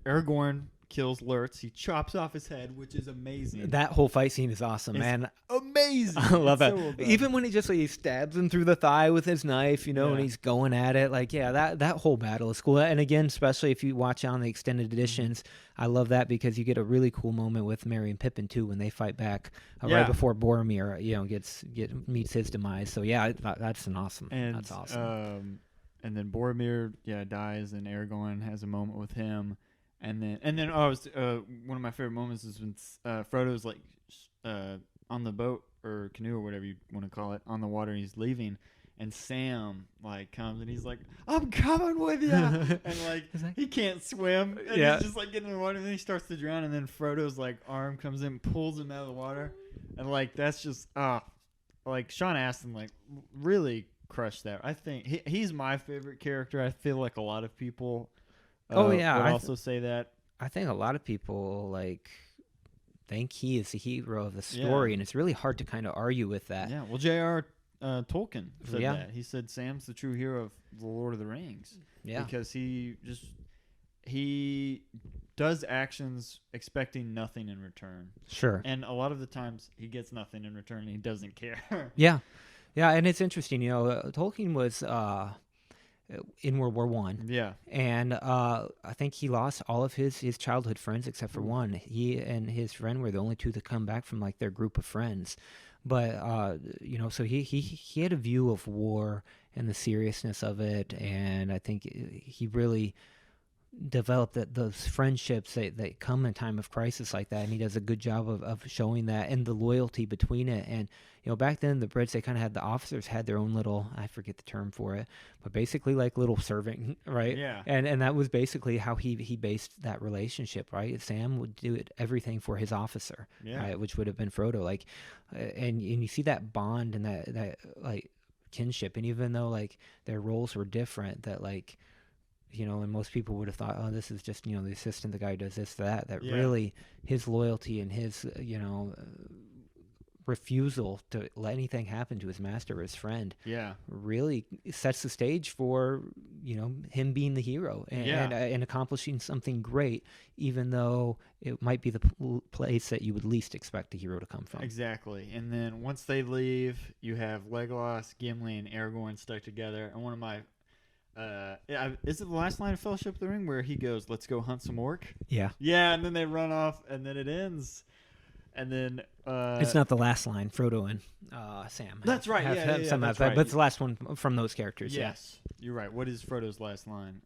Aragorn kills Lurtz, he chops off his head, which is amazing. That whole fight scene is awesome, man. Amazing. I love it. So well Even when he stabs him through the thigh with his knife, and he's going at it. Like, that whole battle is cool. And again, especially if you watch on the extended editions, I love that because you get a really cool moment with Merry and Pippin too when they fight back right before Boromir, meets his demise. So that's awesome. And then Boromir dies, and Aragorn has a moment with him. And then one of my favorite moments is when Frodo's like on the boat or canoe or whatever you want to call it on the water, and he's leaving, and Sam like comes and he's like, "I'm coming with you," and like he can't swim, and he's just like getting in the water, and then he starts to drown, and then Frodo's like arm comes in, pulls him out of the water, and like that's just like Sean Astin like really crushed that. I think he's my favorite character. I feel like a lot of people. Would also say that. I think a lot of people think he is the hero of the story, and it's really hard to kind of argue with that. Yeah, well, J.R. Tolkien said that. He said Sam's the true hero of the Lord of the Rings. Yeah, because he does actions expecting nothing in return. Sure, and a lot of the times he gets nothing in return, and he doesn't care. Yeah, and it's interesting. Tolkien was. In World War I. Yeah. And I think he lost all of his childhood friends except for one. He and his friend were the only two that come back from like their group of friends. But so he had a view of war and the seriousness of it, and I think he really developed those friendships that come in time of crisis like that, and he does a good job of showing that and the loyalty between it. And back then the Brits, they kind of had the officers had their own little, I forget the term for it, but basically like little servant, right? Yeah. And that was basically how he based that relationship, right? Sam would do everything for his officer, right? Which would have been Frodo, like, and you see that bond and that like kinship, and even though like their roles were different, that like. And most people would have thought, oh, this is just, the assistant, the guy who does this, that really his loyalty and his, refusal to let anything happen to his master or his friend really sets the stage for, him being the hero and accomplishing something great, even though it might be the place that you would least expect a hero to come from. Exactly. And then once they leave, you have Legolas, Gimli, and Aragorn stuck together. And one of my Is it the last line of Fellowship of the Ring where he goes, "Let's go hunt some orc"? Yeah. Yeah, and then they run off, and then it ends. And then it's not the last line. Frodo and Sam. That's right. That's right. But it's the last one from those characters. Yes, you're right. What is Frodo's last line?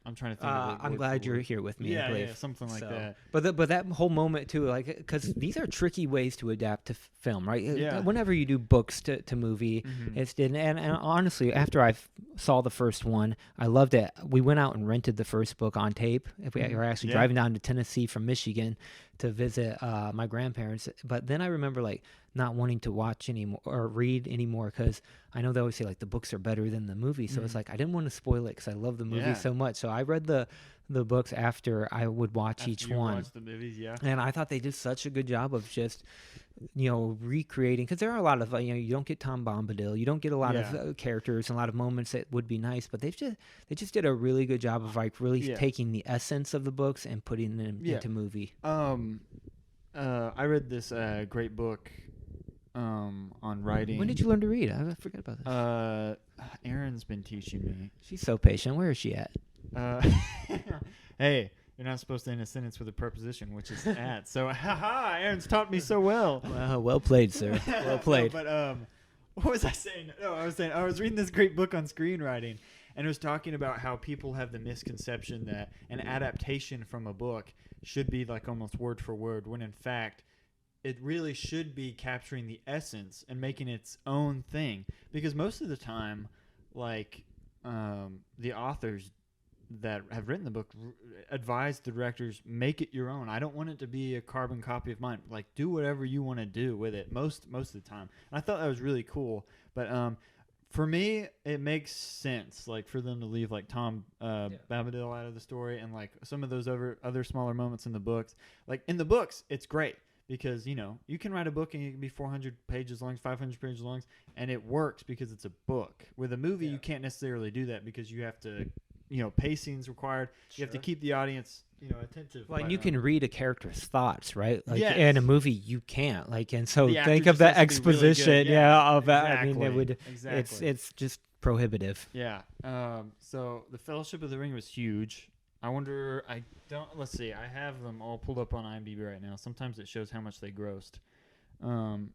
I'm trying to think of it. I'm glad you're here with me. Yeah, something like that. But that whole moment too, like, because these are tricky ways to adapt to film, right? Yeah. Whenever you do books to movie, it's and honestly, after I saw the first one, I loved it. We went out and rented the first book on tape. If we were actually driving down to Tennessee from Michigan to visit my grandparents, but then I remember like not wanting to watch anymore or read anymore because I know they always say like the books are better than the movie. So it's like I didn't want to spoil it because I love the movie so much. So I read the books after I would watch each one. Watch the movies, and I thought they did such a good job of just recreating, because there are a lot of you don't get Tom Bombadil, you don't get a lot of characters and a lot of moments that would be nice, but they just did a really good job of like really taking the essence of the books and putting them into movie. I read this great book on writing. When did you learn to read? I forget about this. Erin's been teaching me. She's so patient. Where is she at? Hey, you're not supposed to end a sentence with a preposition, which is at. So, haha, Erin's taught me so well. Well played, sir. Well played. No, but what was I saying? No, I was reading this great book on screenwriting, and it was talking about how people have the misconception that an adaptation from a book should be like almost word for word, when in fact it really should be capturing the essence and making its own thing. Because most of the time, like the authors that have written the book advise the directors, make it your own. I don't want it to be a carbon copy of mine. Like, do whatever you want to do with it most of the time. And I thought that was really cool. But for me, it makes sense, like, for them to leave like Tom Bombadil out of the story, and like some of those other smaller moments in the books. Like in the books, it's great because you can write a book and it can be 400 pages long, 500 pages long, and it works because it's a book. With a movie, you can't necessarily do that because you have to. Pacing's required. You have to keep the audience, attentive. Well, and you can read a character's thoughts, right? Like in a movie, you can't. Like, and so think of the exposition, really of that. Exactly. I mean, it would. Exactly. It's just prohibitive. Yeah. So the Fellowship of the Ring was huge. I wonder. Let's see. I have them all pulled up on IMDb right now. Sometimes it shows how much they grossed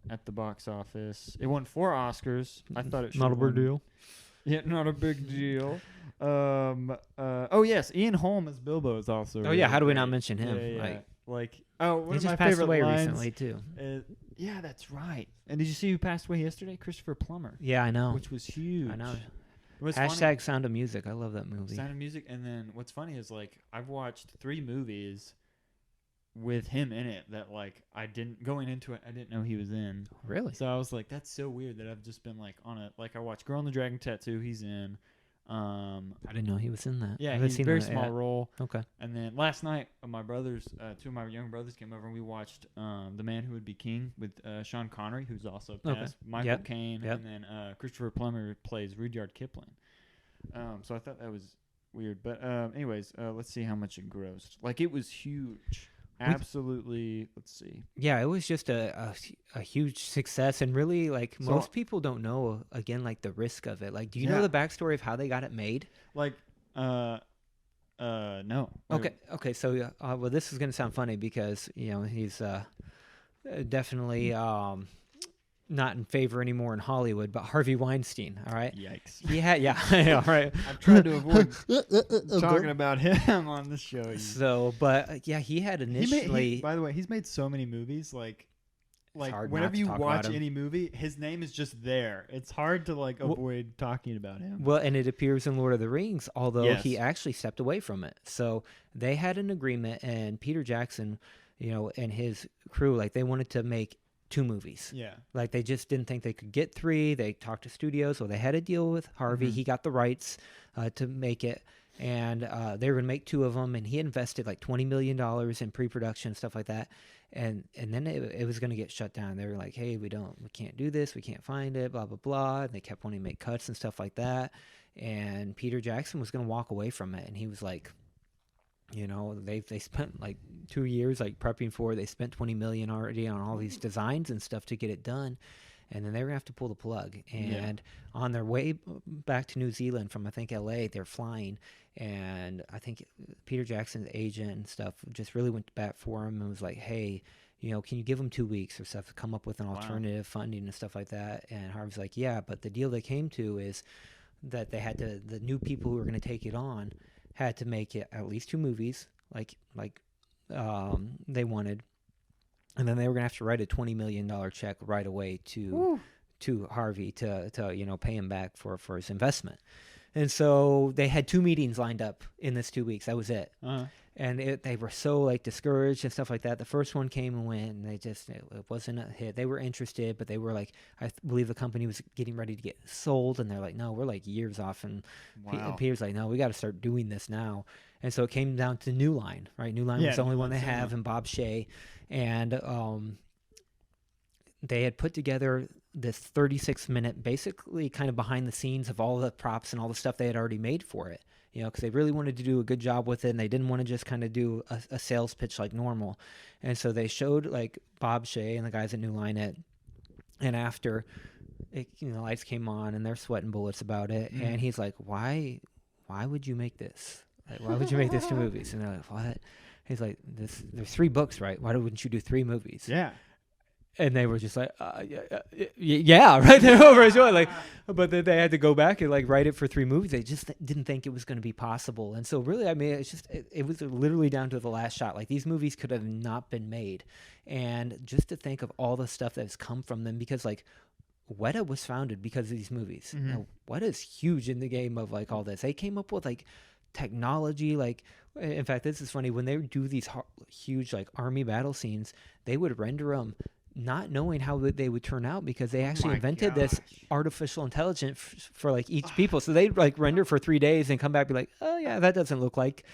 at the box office. It won 4 Oscars. I thought it should. Not a big deal. Yeah, not a big deal. Oh yes, Ian Holm as Bilbo is also. Oh yeah, how do we not mention him? Yeah. One he of just my passed favorite away lines, recently too. Yeah, that's right. And did you see who passed away yesterday? Christopher Plummer. Yeah, I know. Which was huge. I know. Funny, Sound of Music. I love that movie. Sound of Music, and then what's funny is like I've watched 3 movies with him in it that like I didn't know he was in. Really? So I was like, that's so weird that I've just been like on it. Like I watched Girl in the Dragon Tattoo. He's in. I didn't know he was in that. Yeah, he's a very small role. role. Okay. And then last night, my brothers, 2 of my younger brothers came over and we watched The Man Who Would Be King with Sean Connery, who's also passed, Michael Caine, and then Christopher Plummer plays Rudyard Kipling. So I thought that was weird. But anyways, let's see how much it grossed. Like it was huge. Absolutely. Let's see. Yeah, it was just a huge success, and really, like most people don't know. Again, like the risk of it. Like, do you know the backstory of how they got it made? Like, no. Okay. So, well, this is gonna sound funny because he's definitely not in favor anymore in Hollywood, but Harvey Weinstein. All right. Yikes. Yeah. All right. I've tried to avoid talking about him on this show. So, but he had initially. By the way, he's made so many movies. Like whenever you watch any movie, his name is just there. It's hard to avoid talking about him. Well, and it appears in Lord of the Rings, although he actually stepped away from it. So they had an agreement, and Peter Jackson, and his crew, like they wanted to make 2 movies. Yeah. Like they just didn't think they could get 3. They talked to studios, so they had a deal with Harvey. He got the rights to make it, and they were going to make 2 of them, and he invested like $20 million in pre-production, stuff like that. And then it was going to get shut down. They were like, hey, we can't do this. We can't find it, blah, blah, blah. And they kept wanting to make cuts and stuff like that. And Peter Jackson was going to walk away from it. And he was like, they spent like 2 years like prepping for it. They spent $20 million already on all these designs and stuff to get it done. and then they were gonna have to pull the plug. And on their way back to New Zealand from I think LA, they're flying, and I think Peter Jackson's agent and stuff just really went to bat for him and was like, hey, can you give them 2 weeks or stuff to come up with an alternative funding and stuff like that? And Harvey's like, yeah, but the deal they came to is that they had to, the new people who were going to take it on had to make it at least 2 movies, like they wanted, and then they were going to have to write a $20 million check right away to Harvey to pay him back for his investment. And so they had 2 meetings lined up in this 2 weeks. That was it. Uh-huh. And they were so like discouraged and stuff like that. The first one came and went, and it wasn't a hit. They were interested, but they were like, I believe the company was getting ready to get sold, and they're like, no, we're like years off. And Peter's like, no, we got to start doing this now. And so it came down to New Line, right? New Line was the only one they have, and Bob Shea, and they had put together this 36-minute, basically kind of behind the scenes of all the props and all the stuff they had already made for it. Because they really wanted to do a good job with it, and they didn't want to just kind of do a sales pitch like normal. And so they showed like Bob Shea and the guys at New Line it, and after it, lights came on and they're sweating bullets about it. Mm. And he's like, why would you make this? Like, why would you make this 2 movies? And they're like, what? He's like, there's 3 books, right? Why wouldn't you do 3 movies? Yeah. And they were just like, yeah, right there over as well. Like, but then they had to go back and like write it for 3 movies. They just didn't think it was going to be possible. And so really, I mean, it's just, it was literally down to the last shot. Like these movies could have not been made. And just to think of all the stuff that's come from them, because like Weta was founded because of these movies. Mm-hmm. Now, Weta's huge in the game of like all this. They came up with like technology, like, in fact, this is funny. When they do these huge like army battle scenes, they would render them not knowing how they would turn out, because they actually invented this artificial intelligence for like each people. So they'd like render for 3 days and come back and be like, oh yeah, that doesn't look like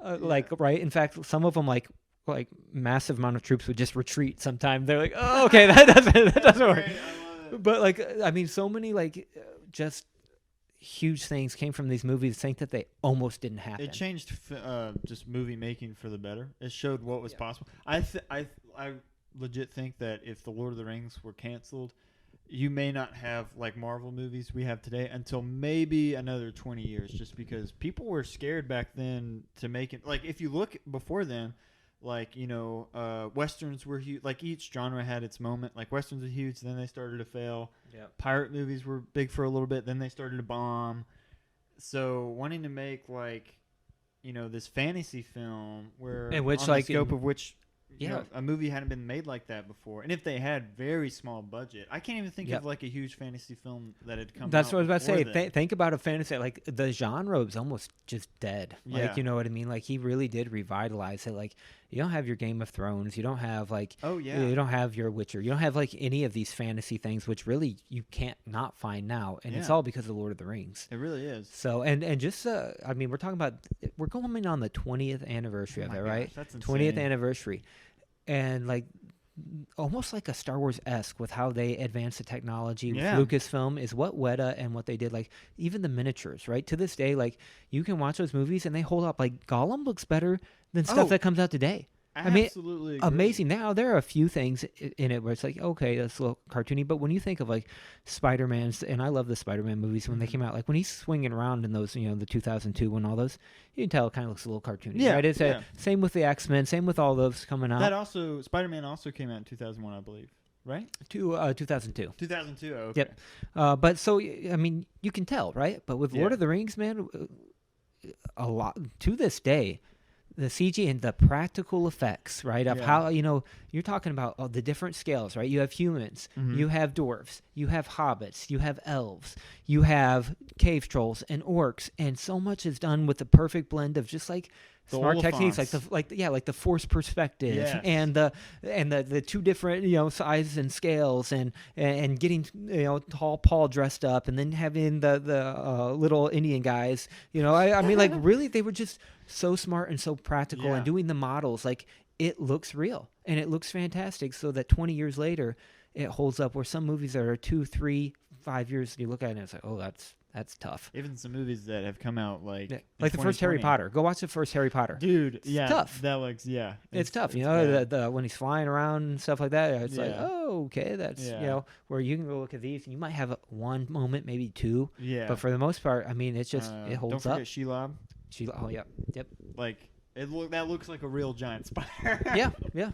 right. In fact, some of them like massive amount of troops would just retreat sometime. They're like, oh, okay, that doesn't work. But like, I mean, so many like just huge things came from these movies, think that they almost didn't happen. It changed just movie making for the better. It showed what was possible. I legit think that if the Lord of the Rings were canceled, you may not have like Marvel movies we have today until maybe another 20 years, just because people were scared back then to make it. Like if you look before then, like, Westerns were huge. Like each genre had its moment. Like Westerns were huge, then they started to fail. Yep. Pirate movies were big for a little bit, then they started to bomb. So wanting to make like, this fantasy film where in which, on like, the scope of which a movie hadn't been made like that before. And if they had very small budget, I can't even think of like a huge fantasy film that had come out. That's what I was about to say. Think about a fantasy, like the genre was almost just dead. Yeah. Like, you know what I mean? Like he really did revitalize it. Like you don't have your Game of Thrones. You don't have like, you don't have your Witcher. You don't have like any of these fantasy things, which really you can't not find now. And it's all because of Lord of the Rings. It really is. So, and just, I mean, we're going on the 20th anniversary of it, right? That's insane. 20th anniversary. And like almost like a Star Wars-esque with how they advanced the technology with Lucasfilm is what Weta and what they did. Like even the miniatures, right? To this day, like you can watch those movies and they hold up. Like Gollum looks better than stuff that comes out today. I mean, absolutely agree. Amazing. Now there are a few things in it where it's like, okay, that's a little cartoony, but when you think of like Spider-Man's, and I love the Spider-Man movies when they came out, like when he's swinging around in those, the 2002 when all those, you can tell it kind of looks a little cartoony. Yeah, right? It's same with the X-Men, same with all those coming out. That also, Spider-Man also came out in 2001, I believe. Right? 2002. 2002. Okay. Yep. But so I mean, you can tell, right? But with Lord of the Rings, man, a lot to this day. The CG and the practical effects, right, of how, you're talking about the different scales, right? You have humans, you have dwarves, you have hobbits, you have elves, you have cave trolls and orcs, and so much is done with the perfect blend of just like smart techniques, like the force perspective and the 2 different sizes and scales and getting tall Paul dressed up and then having the little Indian guys. I mean, like really they were just so smart and so practical and doing the models. Like it looks real and it looks fantastic. So that 20 years later, it holds up. Where some movies that are 2, 3, 5 years, you look at it and it's like, oh, that's that's tough. Even some movies that have come out like the first Harry Potter. Go watch the first Harry Potter, dude. It's tough. That looks it's tough. The when he's flying around and stuff like that. It's like, oh, okay, that's where you can go look at these and you might have one moment, maybe two. Yeah. But for the most part, I mean, it's just it holds don't up. Forget Shelob. Oh yeah, yep. Like that looks like a real giant spider. yeah.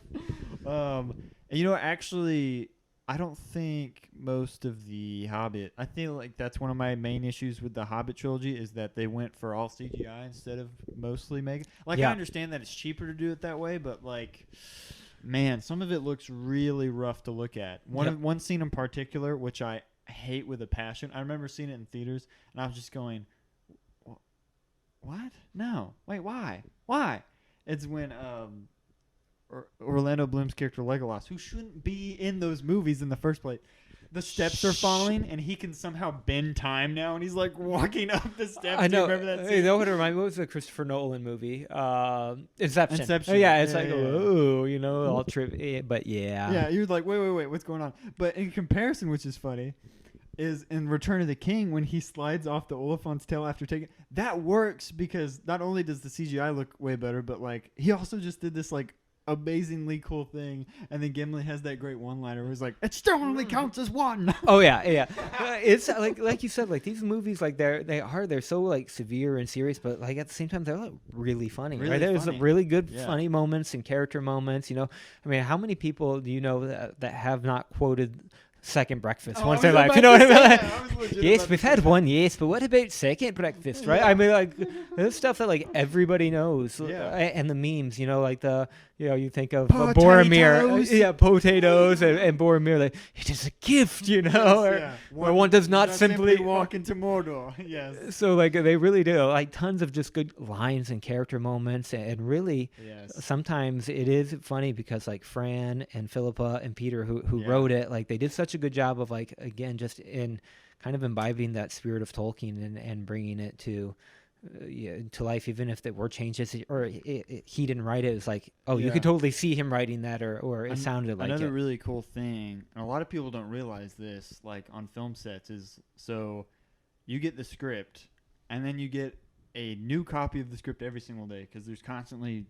And actually, I don't think most of the Hobbit. I feel like that's one of my main issues with the Hobbit trilogy is that they went for all CGI instead of mostly mega. I understand that it's cheaper to do it that way, but man, some of it looks really rough to look at. One scene in particular, which I hate with a passion. I remember seeing it in theaters, and I was just going, "What? No, wait, why? Why?" It's when Orlando Bloom's character Legolas, who shouldn't be in those movies in the first place. The steps are falling, and he can somehow bend time now, and he's like walking up the steps. I know. Do you remember that scene? You know what it reminded me? What was the Christopher Nolan movie? Inception. Inception. Oh, yeah, it's all trivia, but yeah. Yeah, you're like, wait, what's going on? But in comparison, which is funny, is in Return of the King when he slides off the Oliphant's tail after taking that works because not only does the CGI look way better, but he also just did this amazingly cool thing, and then Gimli has that great one-liner where he's like, "It still only counts as one." Oh yeah. It's like you said, these movies, they're so severe and serious, but at the same time they're really funny. Really right? There's funny. Really good funny moments and character moments. I mean, how many people do you know that have not quoted second breakfast once in their life? You know what I mean? Yes, we've had one. Yes, but what about second breakfast? Right? I mean, there's stuff that everybody knows. And the memes. You think of Boromir. Potatoes and Boromir. It is a gift. Or one does not simply walk into Mordor. Yes. So they really do tons of just good lines and character moments, and really sometimes it is funny because Fran and Philippa and Peter who wrote it, they did such a good job of again just in kind of imbibing that spirit of Tolkien and bringing it to life, even if there were changes or he didn't write it. It was you could totally see him writing that or it sounded like another really cool thing, and a lot of people don't realize this on film sets, is so you get the script and then you get a new copy of the script every single day because there's constantly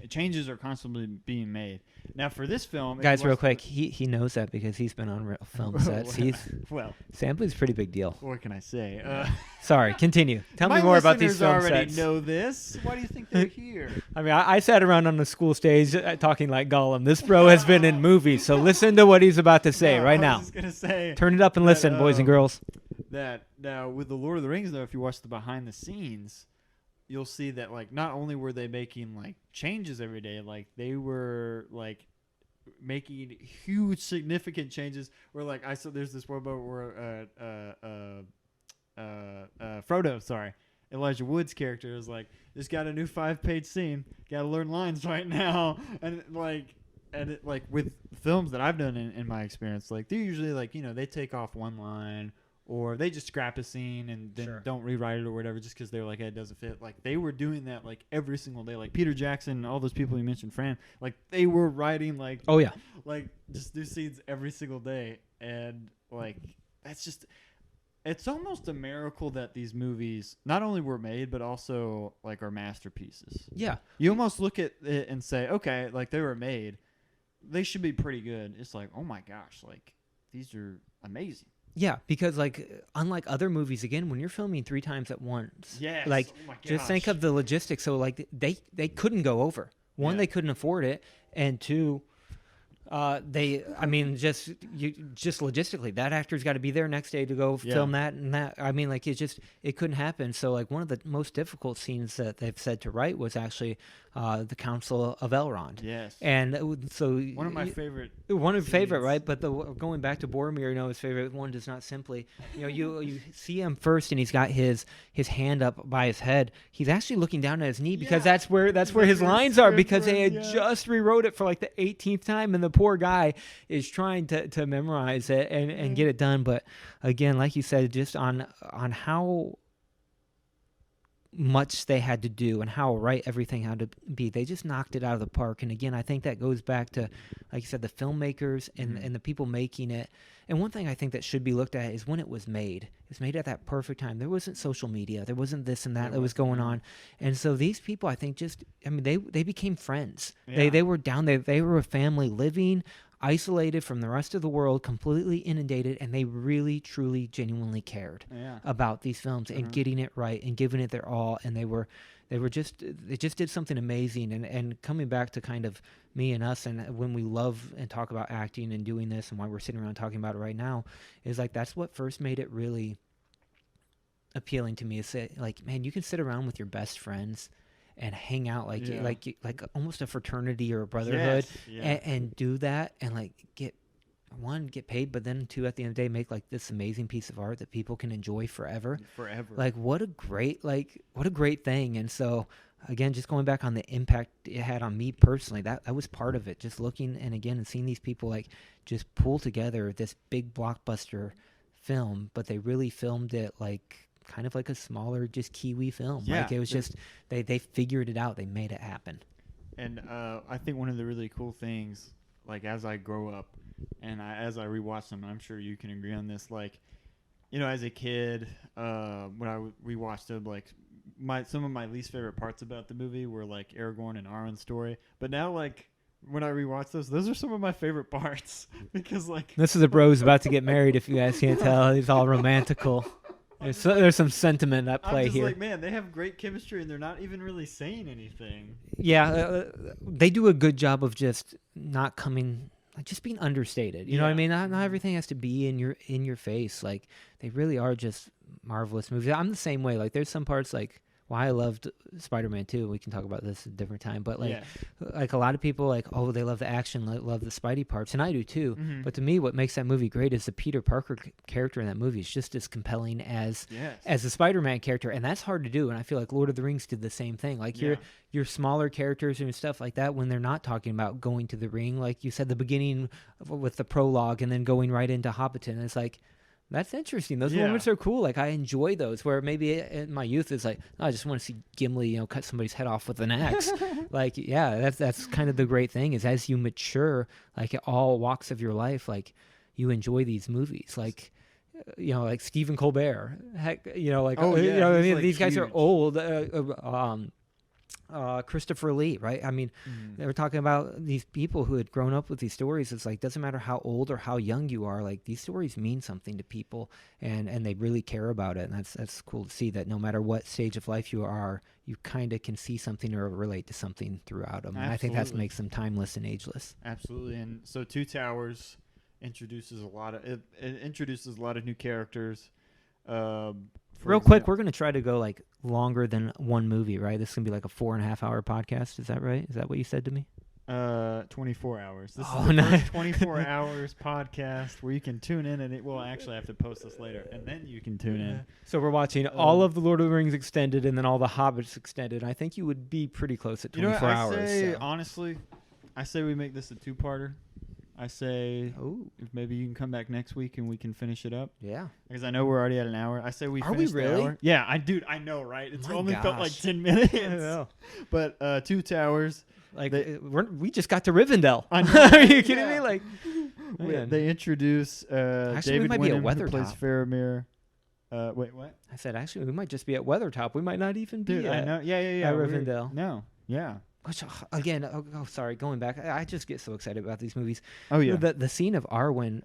changes are constantly being made. Now for this film, guys, real quick, he knows that because he's been on real film sets. Sampley's a pretty big deal. What can I say? Sorry, continue. Tell me more about these film already sets. Know this. Why do you think they're here? I mean, I sat around on the school stage talking like Gollum. This bro has been in movies, so listen to what he's about to say right now. I was just gonna say, turn it up and listen, boys and girls. That now with the Lord of the Rings, though, if you watch the behind the scenes, you'll see that not only were they making changes every day, they were making huge significant changes where I saw there's this one moment where Frodo, Elijah Wood's character is just got a new 5-page scene, gotta learn lines right now, and with films that I've done in my experience, they're usually they take off one line or they just scrap a scene and then don't rewrite it or whatever just because they're it doesn't fit. They were doing that every single day. Peter Jackson, all those people you mentioned, Fran, they were writing just new scenes every single day. And that's just, it's almost a miracle that these movies not only were made but also are masterpieces. Yeah. You almost look at it and say, okay, they were made, they should be pretty good. It's oh my gosh, these are amazing. Yeah, because unlike other movies, again, when you're filming 3 times at once, just think of the logistics. So they couldn't go over. One, they couldn't afford it, and 2, just logistically, that actor's got to be there next day to go film that and that. I mean, it couldn't happen. So one of the most difficult scenes that they've said to write was actually the Council of Elrond. Yes. And so one of my favorite. One of your favorite, right? But going back to Boromir, his favorite one does not simply. You see him first, and he's got his hand up by his head. He's actually looking down at his knee because that's where his lines are, because they had just rewrote it for the 18th time, and the poor guy is trying to memorize it and get it done. But again, like you said, just on how much they had to do and how right everything had to be. They just knocked it out of the park. And again, I think that goes back to, like you said, the filmmakers and the people making it. And one thing I think that should be looked at is when it was made. It's made at that perfect time. There wasn't social media. There wasn't this and that that was going on. And so these people, I think, they became friends. Yeah. They were down there. They were a family living isolated from the rest of the world, completely inundated, and they really, truly, genuinely cared about these films and getting it right and giving it their all. And they just did something amazing. And coming back to kind of me and us, and when we love and talk about acting and doing this, and why we're sitting around talking about it right now, is like that's what first made it really appealing to me. Is that, like, man, you can sit around with your best friends and hang out like almost a fraternity or a brotherhood, and do that, and like get paid, but then two, at the end of the day, make like this amazing piece of art that people can enjoy forever. Like what a great thing. And so again, just going back on the impact it had on me personally, that was part of it. Just looking and seeing these people like just pull together this big blockbuster film, but they really filmed it like kind of like a smaller, just Kiwi film. Yeah, like it was just they figured it out. They made it happen. And I think one of the really cool things, like as I grow up and as I rewatch them, I'm sure you can agree on this. Like, you know, as a kid, when I rewatched it, like some of my least favorite parts about the movie were like Aragorn and Arwen's story. But now, like, when I rewatch those are some of my favorite parts because like this is a bro who's about to get married. If you guys can't tell, he's all romantical. There's some sentiment at play here. Like, man, they have great chemistry and they're not even really saying anything. Yeah, they do a good job of just not coming, like just being understated. You know what I mean? Not everything has to be in your face. Like they really are just marvelous movies. I'm the same way. Like there's some parts like why I loved Spider-Man 2. We can talk about this at a different time. But like a lot of people like, oh, they love the action, love the Spidey parts, and I do too. Mm-hmm. But to me, what makes that movie great is the Peter Parker character in that movie is just as compelling as the Spider-Man character, and that's hard to do. And I feel like Lord of the Rings did the same thing. Like your smaller characters and stuff like that, when they're not talking about going to the ring, like you said, the beginning with the prologue, and then going right into Hobbiton, it's like, that's interesting. Those moments are cool. Like I enjoy those. Where maybe in my youth is like, oh, I just want to see Gimli, cut somebody's head off with an axe. Like, that's kind of the great thing is as you mature, like at all walks of your life, like you enjoy these movies. Like, like Stephen Colbert. Heck, I mean, these guys are old. Christopher Lee, right? I mean, they were talking about these people who had grown up with these stories. It's like, doesn't matter how old or how young you are, like these stories mean something to people and they really care about it. And that's cool to see that no matter what stage of life you are, you kind of can see something or relate to something throughout them. And I think that makes them timeless and ageless. Absolutely. And so Two Towers introduces a lot of new characters. Real quick, we're going to try to go like longer than one movie, right? This is going to be like a 4.5 hour podcast. Is that right? Is that what you said to me? 24 hours. This is the first 24 hours podcast where you can tune in, and we'll actually have to post this later, and then you can tune in. So we're watching all of the Lord of the Rings extended and then all the Hobbits extended. I think you would be pretty close at 24 hours. Honestly, I say we make this a two-parter. I say, if maybe you can come back next week and we can finish it up. Yeah. Because I know we're already at an hour. I say we finish the hour. Yeah, I know, right? It's only felt like 10 minutes. I know. But Two Towers. Like, we just got to Rivendell. I know. Are you kidding me? Like, they introduce David Wenham, who plays Faramir. Wait, what? I said, actually, we might just be at Weathertop. We might not even be I know. Yeah. At Rivendell. No, yeah. Which, again, sorry, going back, I just get so excited about these movies. Oh, yeah. The scene of Arwen,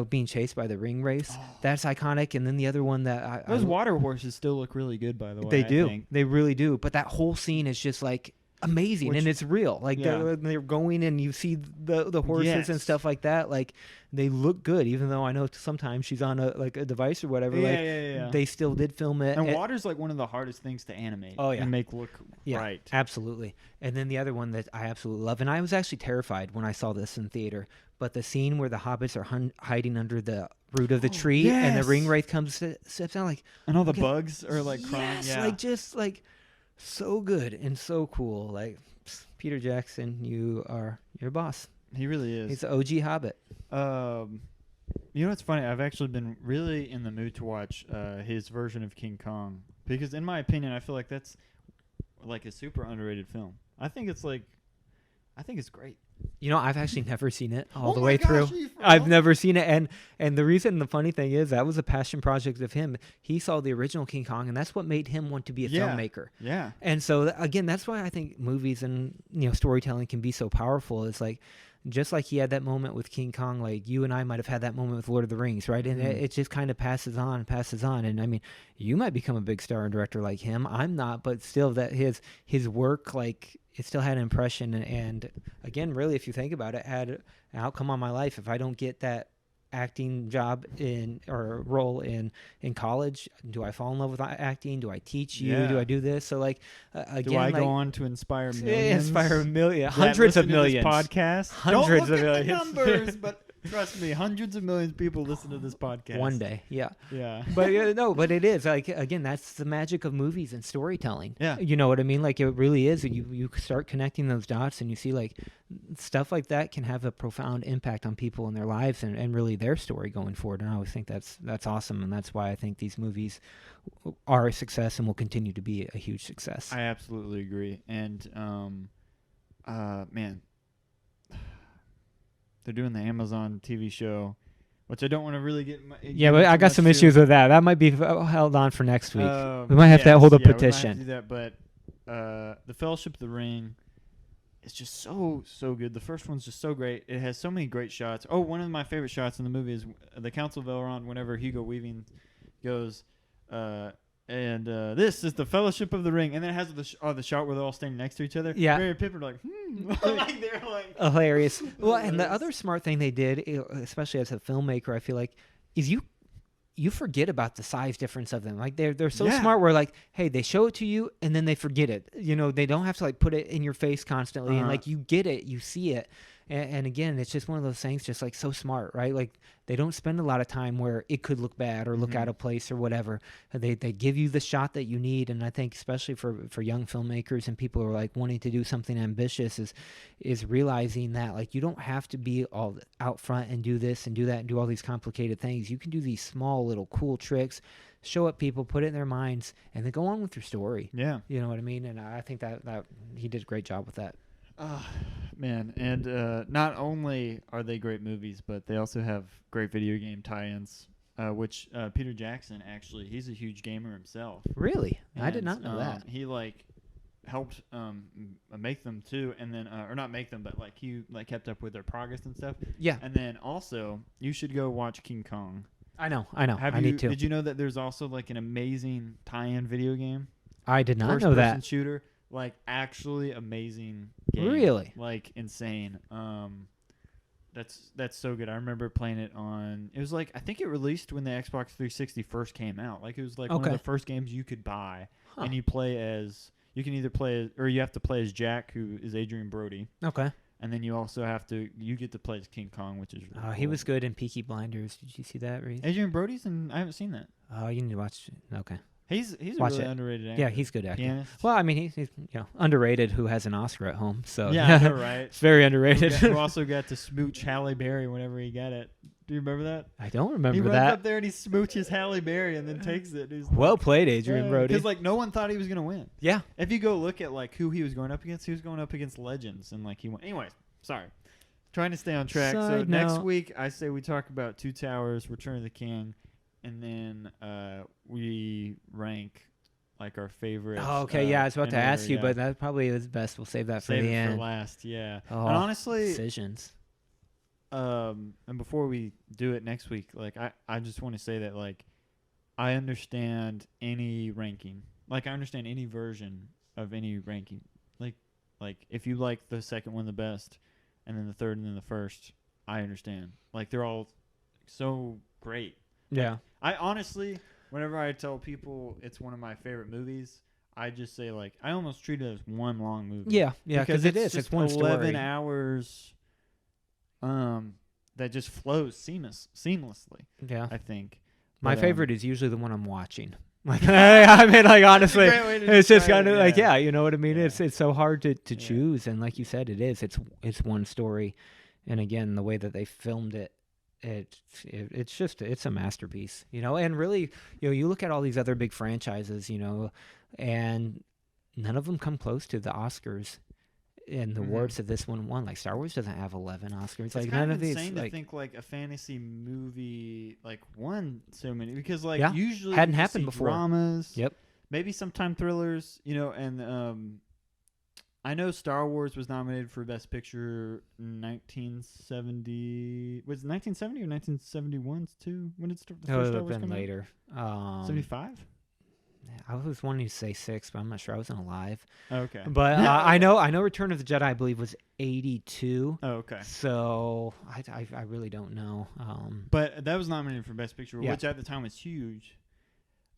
being chased by the ring race, that's iconic. And then the other one that those water horses still look really good, by the way. They do. I think. They really do. But that whole scene is just like amazing, and it's real. Like they're going and you see the horses and stuff like that. Like they look good, even though I know sometimes she's on a device or whatever. They still did film it. And water's like one of the hardest things to animate. And make look right. Absolutely. And then the other one that I absolutely love, and I was actually terrified when I saw this in theater, but the scene where the hobbits are hiding under the root of the tree and the ring wraith steps down, like, and all the bugs are like crying. Like just like. So good and so cool. Like Peter Jackson, you're boss. He really is. He's the OG Hobbit. You know what's funny? I've actually been really in the mood to watch his version of King Kong. because in my opinion, I feel like that's like a super underrated film. I think it's great. You know, I've actually never seen it all Oh the my way gosh, through. are you for I've real? never seen it, and the funny thing is that was a passion project of him. He saw the original King Kong, and that's what made him want to be a filmmaker. Yeah. And so again, that's why I think movies and storytelling can be so powerful. It's like, just like he had that moment with King Kong, like you and I might have had that moment with Lord of the Rings, right? And it just kind of passes on. And I mean, you might become a big star and director like him. I'm not, but still, that his work, like, it still had an impression. And again, really, if you think about it, had an outcome on my life. If I don't get that acting job or role in college, do I fall in love with acting? Do I teach you? Yeah. Do I do this? So like again, do I like, go on to inspire millions? Hundreds of millions. This podcast. Hundreds Don't of look at millions. the numbers, but trust me, hundreds of millions of people listen to this podcast. One day, yeah. Yeah. But but it is like, again, that's the magic of movies and storytelling. Yeah. You know what I mean? Like, it really is. You start connecting those dots, and you see like stuff like that can have a profound impact on people in their lives and really their story going forward. And I always think that's awesome, and that's why I think these movies are a success and will continue to be a huge success. I absolutely agree. And man, they're doing the Amazon TV show, which I don't want to really get. But I got some issues with that. That might be held on for next week. We might have to to hold a We might petition. have to do that, but the Fellowship of the Ring is just so good. The first one's just so great. It has so many great shots. Oh, one of my favorite shots in the movie is the Council of Elrond. Whenever Hugo Weaving goes, this is the Fellowship of the Ring, and then it has the shot where they're all standing next to each other. Yeah. Mary and Pippin are like, like they're like hilarious. Well, and the other smart thing they did, especially as a filmmaker, I feel like, is you forget about the size difference of them. Like, they're so smart where, like, hey, they show it to you and then they forget it. You know, they don't have to like put it in your face constantly, and like you get it, you see it. And again, it's just one of those things, just like so smart, right? Like, they don't spend a lot of time where it could look bad or look out of place or whatever. They give you the shot that you need. And I think especially for young filmmakers and people who are like wanting to do something ambitious is realizing that, like, you don't have to be all out front and do this and do that and do all these complicated things. You can do these small little cool tricks, show up people, put it in their minds, and then go on with your story. Yeah. You know what I mean? And I think that he did a great job with that. Man, and not only are they great movies, but they also have great video game tie-ins, which Peter Jackson, actually, he's a huge gamer himself. Really? And, I did not know that. He like helped make them too, and then or not make them, but like he like kept up with their progress and stuff. Yeah. And then also, you should go watch King Kong. I know. Need to. Did you know that there's also like an amazing tie-in video game? I did not know that. First-person shooter. Like, actually amazing game. Really? Like, insane. That's so good. I remember playing it on... It was like... I think it released when the Xbox 360 first came out. Like, it was like one of the first games you could buy. Huh. And you play as... You can either play... Or you have to play as Jack, who is Adrian Brody. Okay. And then you also have to... You get to play as King Kong, which is really cool. He was good in Peaky Blinders. Did you see that, Reese? Adrian Brody's I haven't seen that. Oh, you need to watch... Okay. He's a really underrated actor. Yeah, he's good actor. Pianist. Well, I mean, he's underrated. Who has an Oscar at home? So yeah, I know, right? It's very underrated. Who also got to smooch Halle Berry whenever he got it. Do you remember that? I don't remember that. He runs up there and he smooches Halle Berry and then takes it. He's well played, Adrian Brody. Because like no one thought he was gonna win. Yeah. If you go look at like who he was going up against, he was going up against legends, and like he won. Anyways, sorry. Trying to stay on track. So next week, I say we talk about Two Towers, Return of the King, and then we rank like our favorite. Oh, okay. Yeah, I was about to ask you, but that probably is best. We'll save that for the end. For last, yeah. Oh, and honestly, decisions. And before we do it next week, like I just want to say that like I understand any ranking. Like I understand any version of any ranking. Like if you like the second one the best, and then the third and then the first, I understand. Like they're all so great. Yeah. I honestly, whenever I tell people it's one of my favorite movies, I just say like I almost treat it as one long movie. Yeah, because it is. It's one 11 story. hours. That just flows seamlessly. Yeah, I think my favorite is usually the one I'm watching. Like I mean, like honestly, it's just kind of like you know what I mean. Yeah. It's so hard to choose, and like you said, it is. It's one story, and again, the way that they filmed it it's a masterpiece, and really, you look at all these other big franchises, and none of them come close to the Oscars and the awards that this one won. Like Star Wars doesn't have 11 Oscars. It's like kind none of of these. Insane to like, think like a fantasy movie like won so many, because like Yeah. usually Hadn't you happened see before. dramas, Yep. maybe sometime thrillers, and I know Star Wars was nominated for Best Picture 1970. Was it 1970 or 1971 too? When did the It first would Star have Wars been come later. out? 75. I was wanting to say 6, but I'm not sure. I wasn't alive. Okay. But I know Return of the Jedi, I believe, was 82. Oh, okay. So I really don't know. But that was nominated for Best Picture, Yeah. which at the time was huge.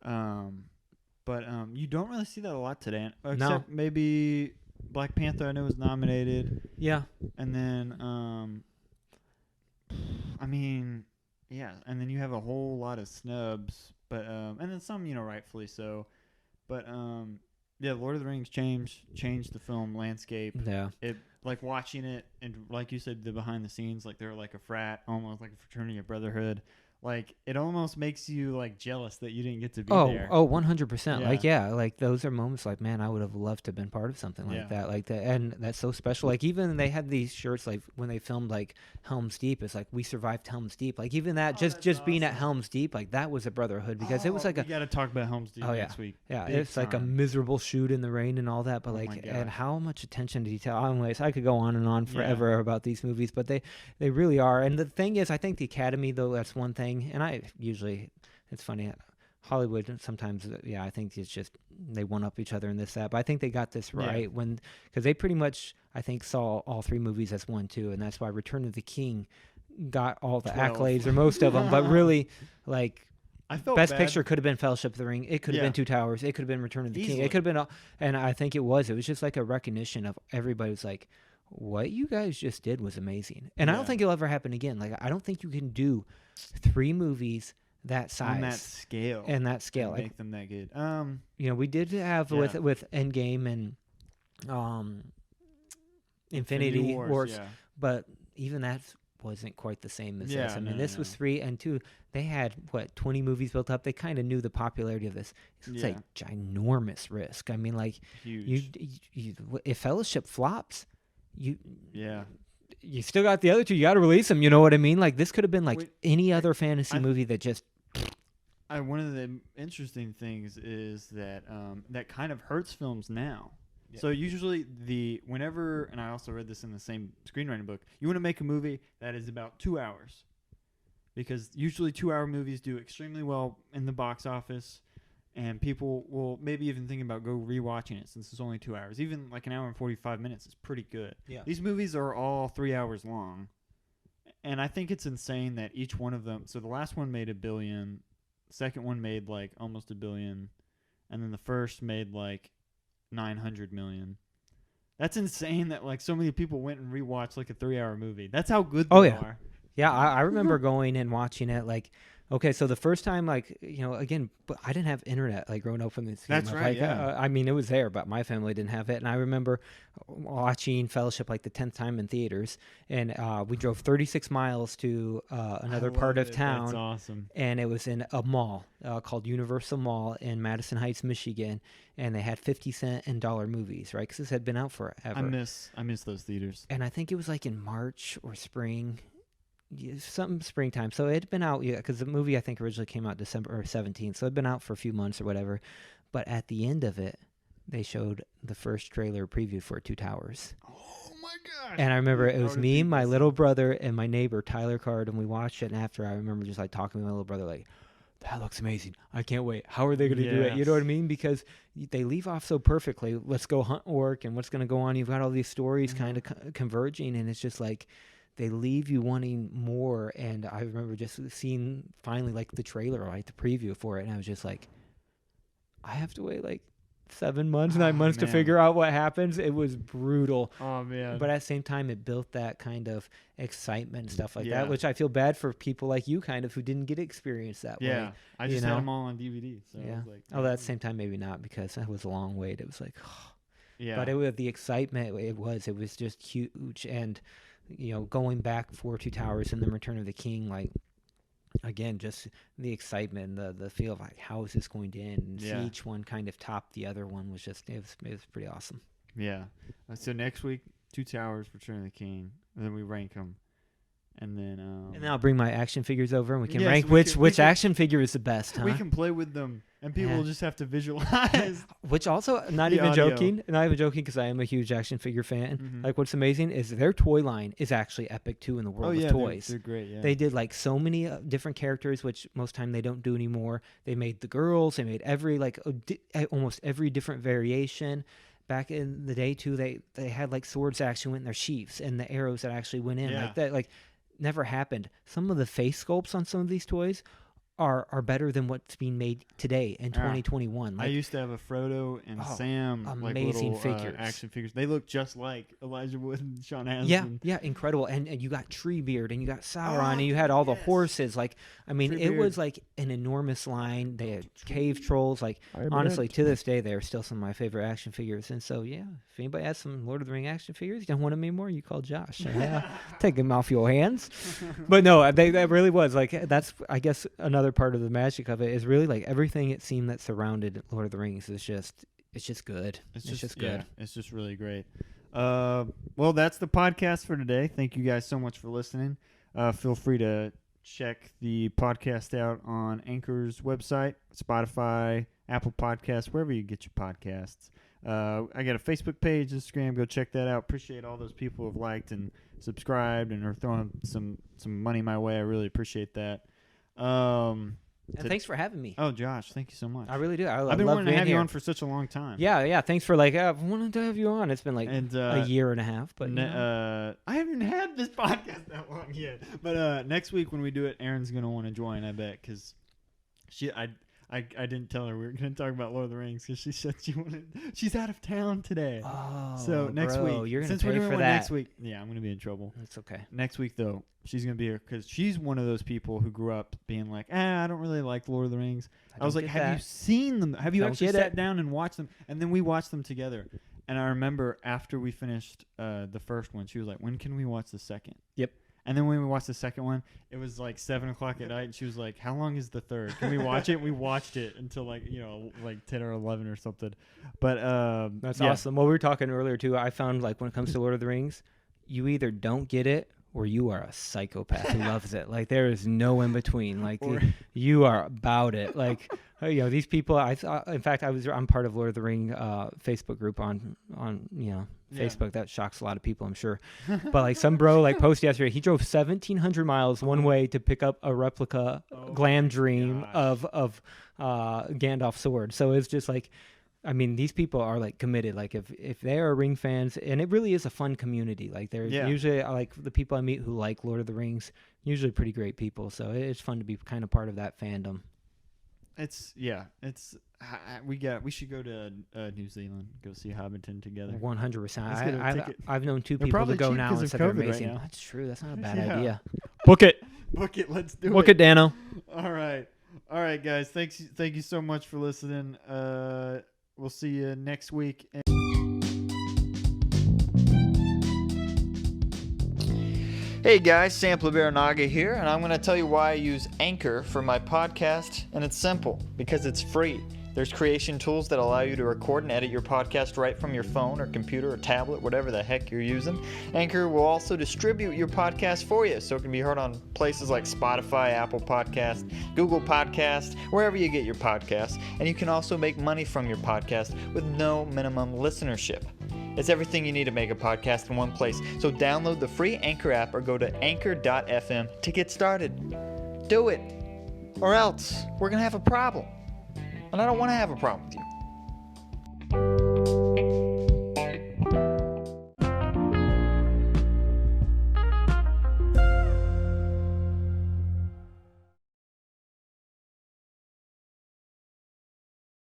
But you don't really see that a lot today, except maybe Black Panther. I know was nominated. Yeah. And then, I mean, yeah, and then you have a whole lot of snubs, but and then some, rightfully so. But yeah, Lord of the Rings changed the film landscape. Yeah. It, like, watching it, and like you said, the behind the scenes, like they're like a frat, almost like a fraternity, a brotherhood. Like, it almost makes you like jealous that you didn't get to be there. Oh, 100%. Yeah. Like, yeah, like those are moments like, man, I would have loved to have been part of something like that. Like that, and that's so special. Like, even they had these shirts, like when they filmed like Helm's Deep, it's like, we survived Helm's Deep. Like, even that, just being at Helm's Deep, like that was a brotherhood, because it was like we got to talk about Helm's Deep next week. Yeah, Big it's like a time. miserable shoot in the rain and all that, but like, and how much attention to detail. Anyways, I could go on and on forever about these movies, but they really are. And the thing is, I think the Academy, though, that's one thing, and I usually, it's funny, Hollywood sometimes, I think it's just they one up each other in this, that, but I think they got this right because they pretty much, I think, saw all three movies as one too, and that's why Return of the King got all the 12. accolades, or most of them, but really, like, I felt Best bad. Picture could have been Fellowship of the Ring, it could have been Two Towers, it could have been Return of the King, it could have been, and I think it was just like a recognition of everybody was like, what you guys just did was amazing, and I don't think it'll ever happen again. Like, I don't think you can do 3 movies that size on that scale and that scale, and make them that good. We did have with Endgame and Infinity Wars, but even that wasn't quite the same as this. I mean, this was 3 and 2. They had 20 movies built up. They kind of knew the popularity of this. It's like ginormous risk. I mean, like, huge. You if Fellowship flops, you still got the other 2. You got to release them. You know what I mean? Like, this could have been like any other fantasy movie that just. One of the interesting things is that that kind of hurts films now. Yeah. So usually whenever, and I also read this in the same screenwriting book, you want to make a movie that is about 2 hours, because usually 2-hour movies do extremely well in the box office, and people will maybe even think about go rewatching it since it's only 2 hours. Even like an hour and 45 minutes is pretty good. Yeah. These movies are all 3 hours long, and I think it's insane that each one of them. So the last one made $1 billion. Second one made like almost $1 billion, and then the first made like 900 million. That's insane that like so many people went and rewatched like a 3-hour movie. That's how good they are. Yeah, I remember going and watching it. Like, okay, so the first time, like, again, but I didn't have internet, like, growing up in this. That's right. Like, I mean, it was there, but my family didn't have it. And I remember watching Fellowship like the 10th time in theaters, and we drove 36 miles to another part of town. That's awesome. And it was in a mall called Universal Mall in Madison Heights, Michigan, and they had 50-cent and dollar movies, right? Because this had been out forever. I miss those theaters. And I think it was like in March or spring. Some springtime, so it had been out, because the movie I think originally came out December 17th, so it had been out for a few months or whatever. But at the end of it, they showed the first trailer preview for Two Towers. Oh my gosh! And I remember it was me, my little brother, and my neighbor Tyler Card, and we watched it. And after, I remember just like talking to my little brother, like, that looks amazing. I can't wait. How are they going to do it? You know what I mean? Because they leave off so perfectly. Let's go hunt orc, and what's going to go on? You've got all these stories kind of converging, and it's just like, they leave you wanting more. And I remember just seeing finally like the trailer, like the preview for it, and I was just like, I have to wait like 7 months, 9 months to figure out what happens. It was brutal. Oh man! But at the same time, it built that kind of excitement and stuff like that, which I feel bad for people like you, kind of, who didn't get to experience that way. Yeah, I just had them all on DVD. So I was like, at the same time, maybe not, because that was a long wait. It was like, yeah. But it was the excitement. It was just huge. And going back for Two Towers and then Return of the King, like, again, just the excitement, the feel of like, how is this going to end? And see each one kind of top the other one was just, it was pretty awesome. Yeah. So next week, Two Towers, Return of the King, and then we rank them. And then I'll bring my action figures over and we can rank which action figure is the best. We can play with them, and people will just have to visualize. Which also, not even joking, because I am a huge action figure fan. Mm-hmm. Like, what's amazing is their toy line is actually epic too in the world of toys. They're great. Yeah. They did like so many different characters, which most time they don't do anymore. They made the girls. They made almost every different variation. Back in the day too, they had like swords that actually went in their sheaths and the arrows that actually went in like that. Like, never happened. Some of the face sculpts on some of these toys are better than what's being made today in 2021. Like, I used to have a Frodo and Sam, amazing like little, figures, action figures. They look just like Elijah Wood and Sean Astin. Yeah, incredible. And you got Treebeard and you got Sauron and you had all the horses. Like, I mean, it was like an enormous line. They had cave trolls. Like, honestly, to this day, they're still some of my favorite action figures. And so, yeah, if anybody has some Lord of the Ring action figures, you don't want them anymore, you call Josh. Take them off your hands. But no, that really was like, that's, I guess, another part of the magic of it is really like everything it seemed that surrounded Lord of the Rings is just good. It's just good. Yeah, it's just really great. Well, that's the podcast for today. Thank you guys so much for listening. Feel free to check the podcast out on Anchor's website, Spotify, Apple Podcasts, wherever you get your podcasts. I got a Facebook page, Instagram. Go check that out. Appreciate all those people who have liked and subscribed and are throwing some money my way. I really appreciate that. And thanks for having me. Oh, Josh, thank you so much. I really do. I've been wanting to have you on for such a long time. Yeah. Thanks for I've wanted to have you on. It's been a year and a half, but I haven't had this podcast that long yet. But next week when we do it, Erin's gonna want to join. I bet because I didn't tell her we were going to talk about Lord of the Rings because she said she's out of town today. Oh, so next week, you're since we're doing for one that. next week, yeah, I'm going to be in trouble. That's okay. Next week though, she's going to be here because she's one of those people who grew up being like, I don't really like Lord of the Rings. I was like, have you seen them? Have you actually sat down and watched them? And then we watched them together. And I remember after we finished the first one, she was like, when can we watch the second? Yep. And then when we watched the second one, it was like 7 o'clock at night, and she was like, how long is the third? Can we watch it? And we watched it until like 10 or 11 or something. But that's awesome. Well, we were talking earlier too. I found like when it comes to Lord of the Rings, you either don't get it or you are a psychopath who loves it. Like there is no in between. Like you are about it. Like these people. In fact, I'm part of Lord of the Ring Facebook group on Facebook. That shocks a lot of people, I'm sure. But like some bro posted yesterday, he drove 1,700 miles one way to pick up a replica Glam Dream of Gandalf's sword. So it's just like, I mean, these people are like committed. Like if they are Ring fans, and it really is a fun community. Like they're usually like the people I meet who like Lord of the Rings, usually pretty great people. So it's fun to be kind of part of that fandom. We should go to New Zealand, go see Hobbiton together. 100%. I've known two people to go now and said they're amazing. Right, that's true. That's not a bad idea. Book it. Let's do it. Book it, Dano. All right, guys. Thank you so much for listening. We'll see you next week. Hey guys, Sampley here, and I'm going to tell you why I use Anchor for my podcast, and it's simple, because it's free. There's creation tools that allow you to record and edit your podcast right from your phone or computer or tablet, whatever the heck you're using. Anchor will also distribute your podcast for you, so it can be heard on places like Spotify, Apple Podcasts, Google Podcasts, wherever you get your podcasts. And you can also make money from your podcast with no minimum listenership. It's everything you need to make a podcast in one place. So download the free Anchor app or go to anchor.fm to get started. Do it, or else we're going to have a problem. And I don't want to have a problem with you.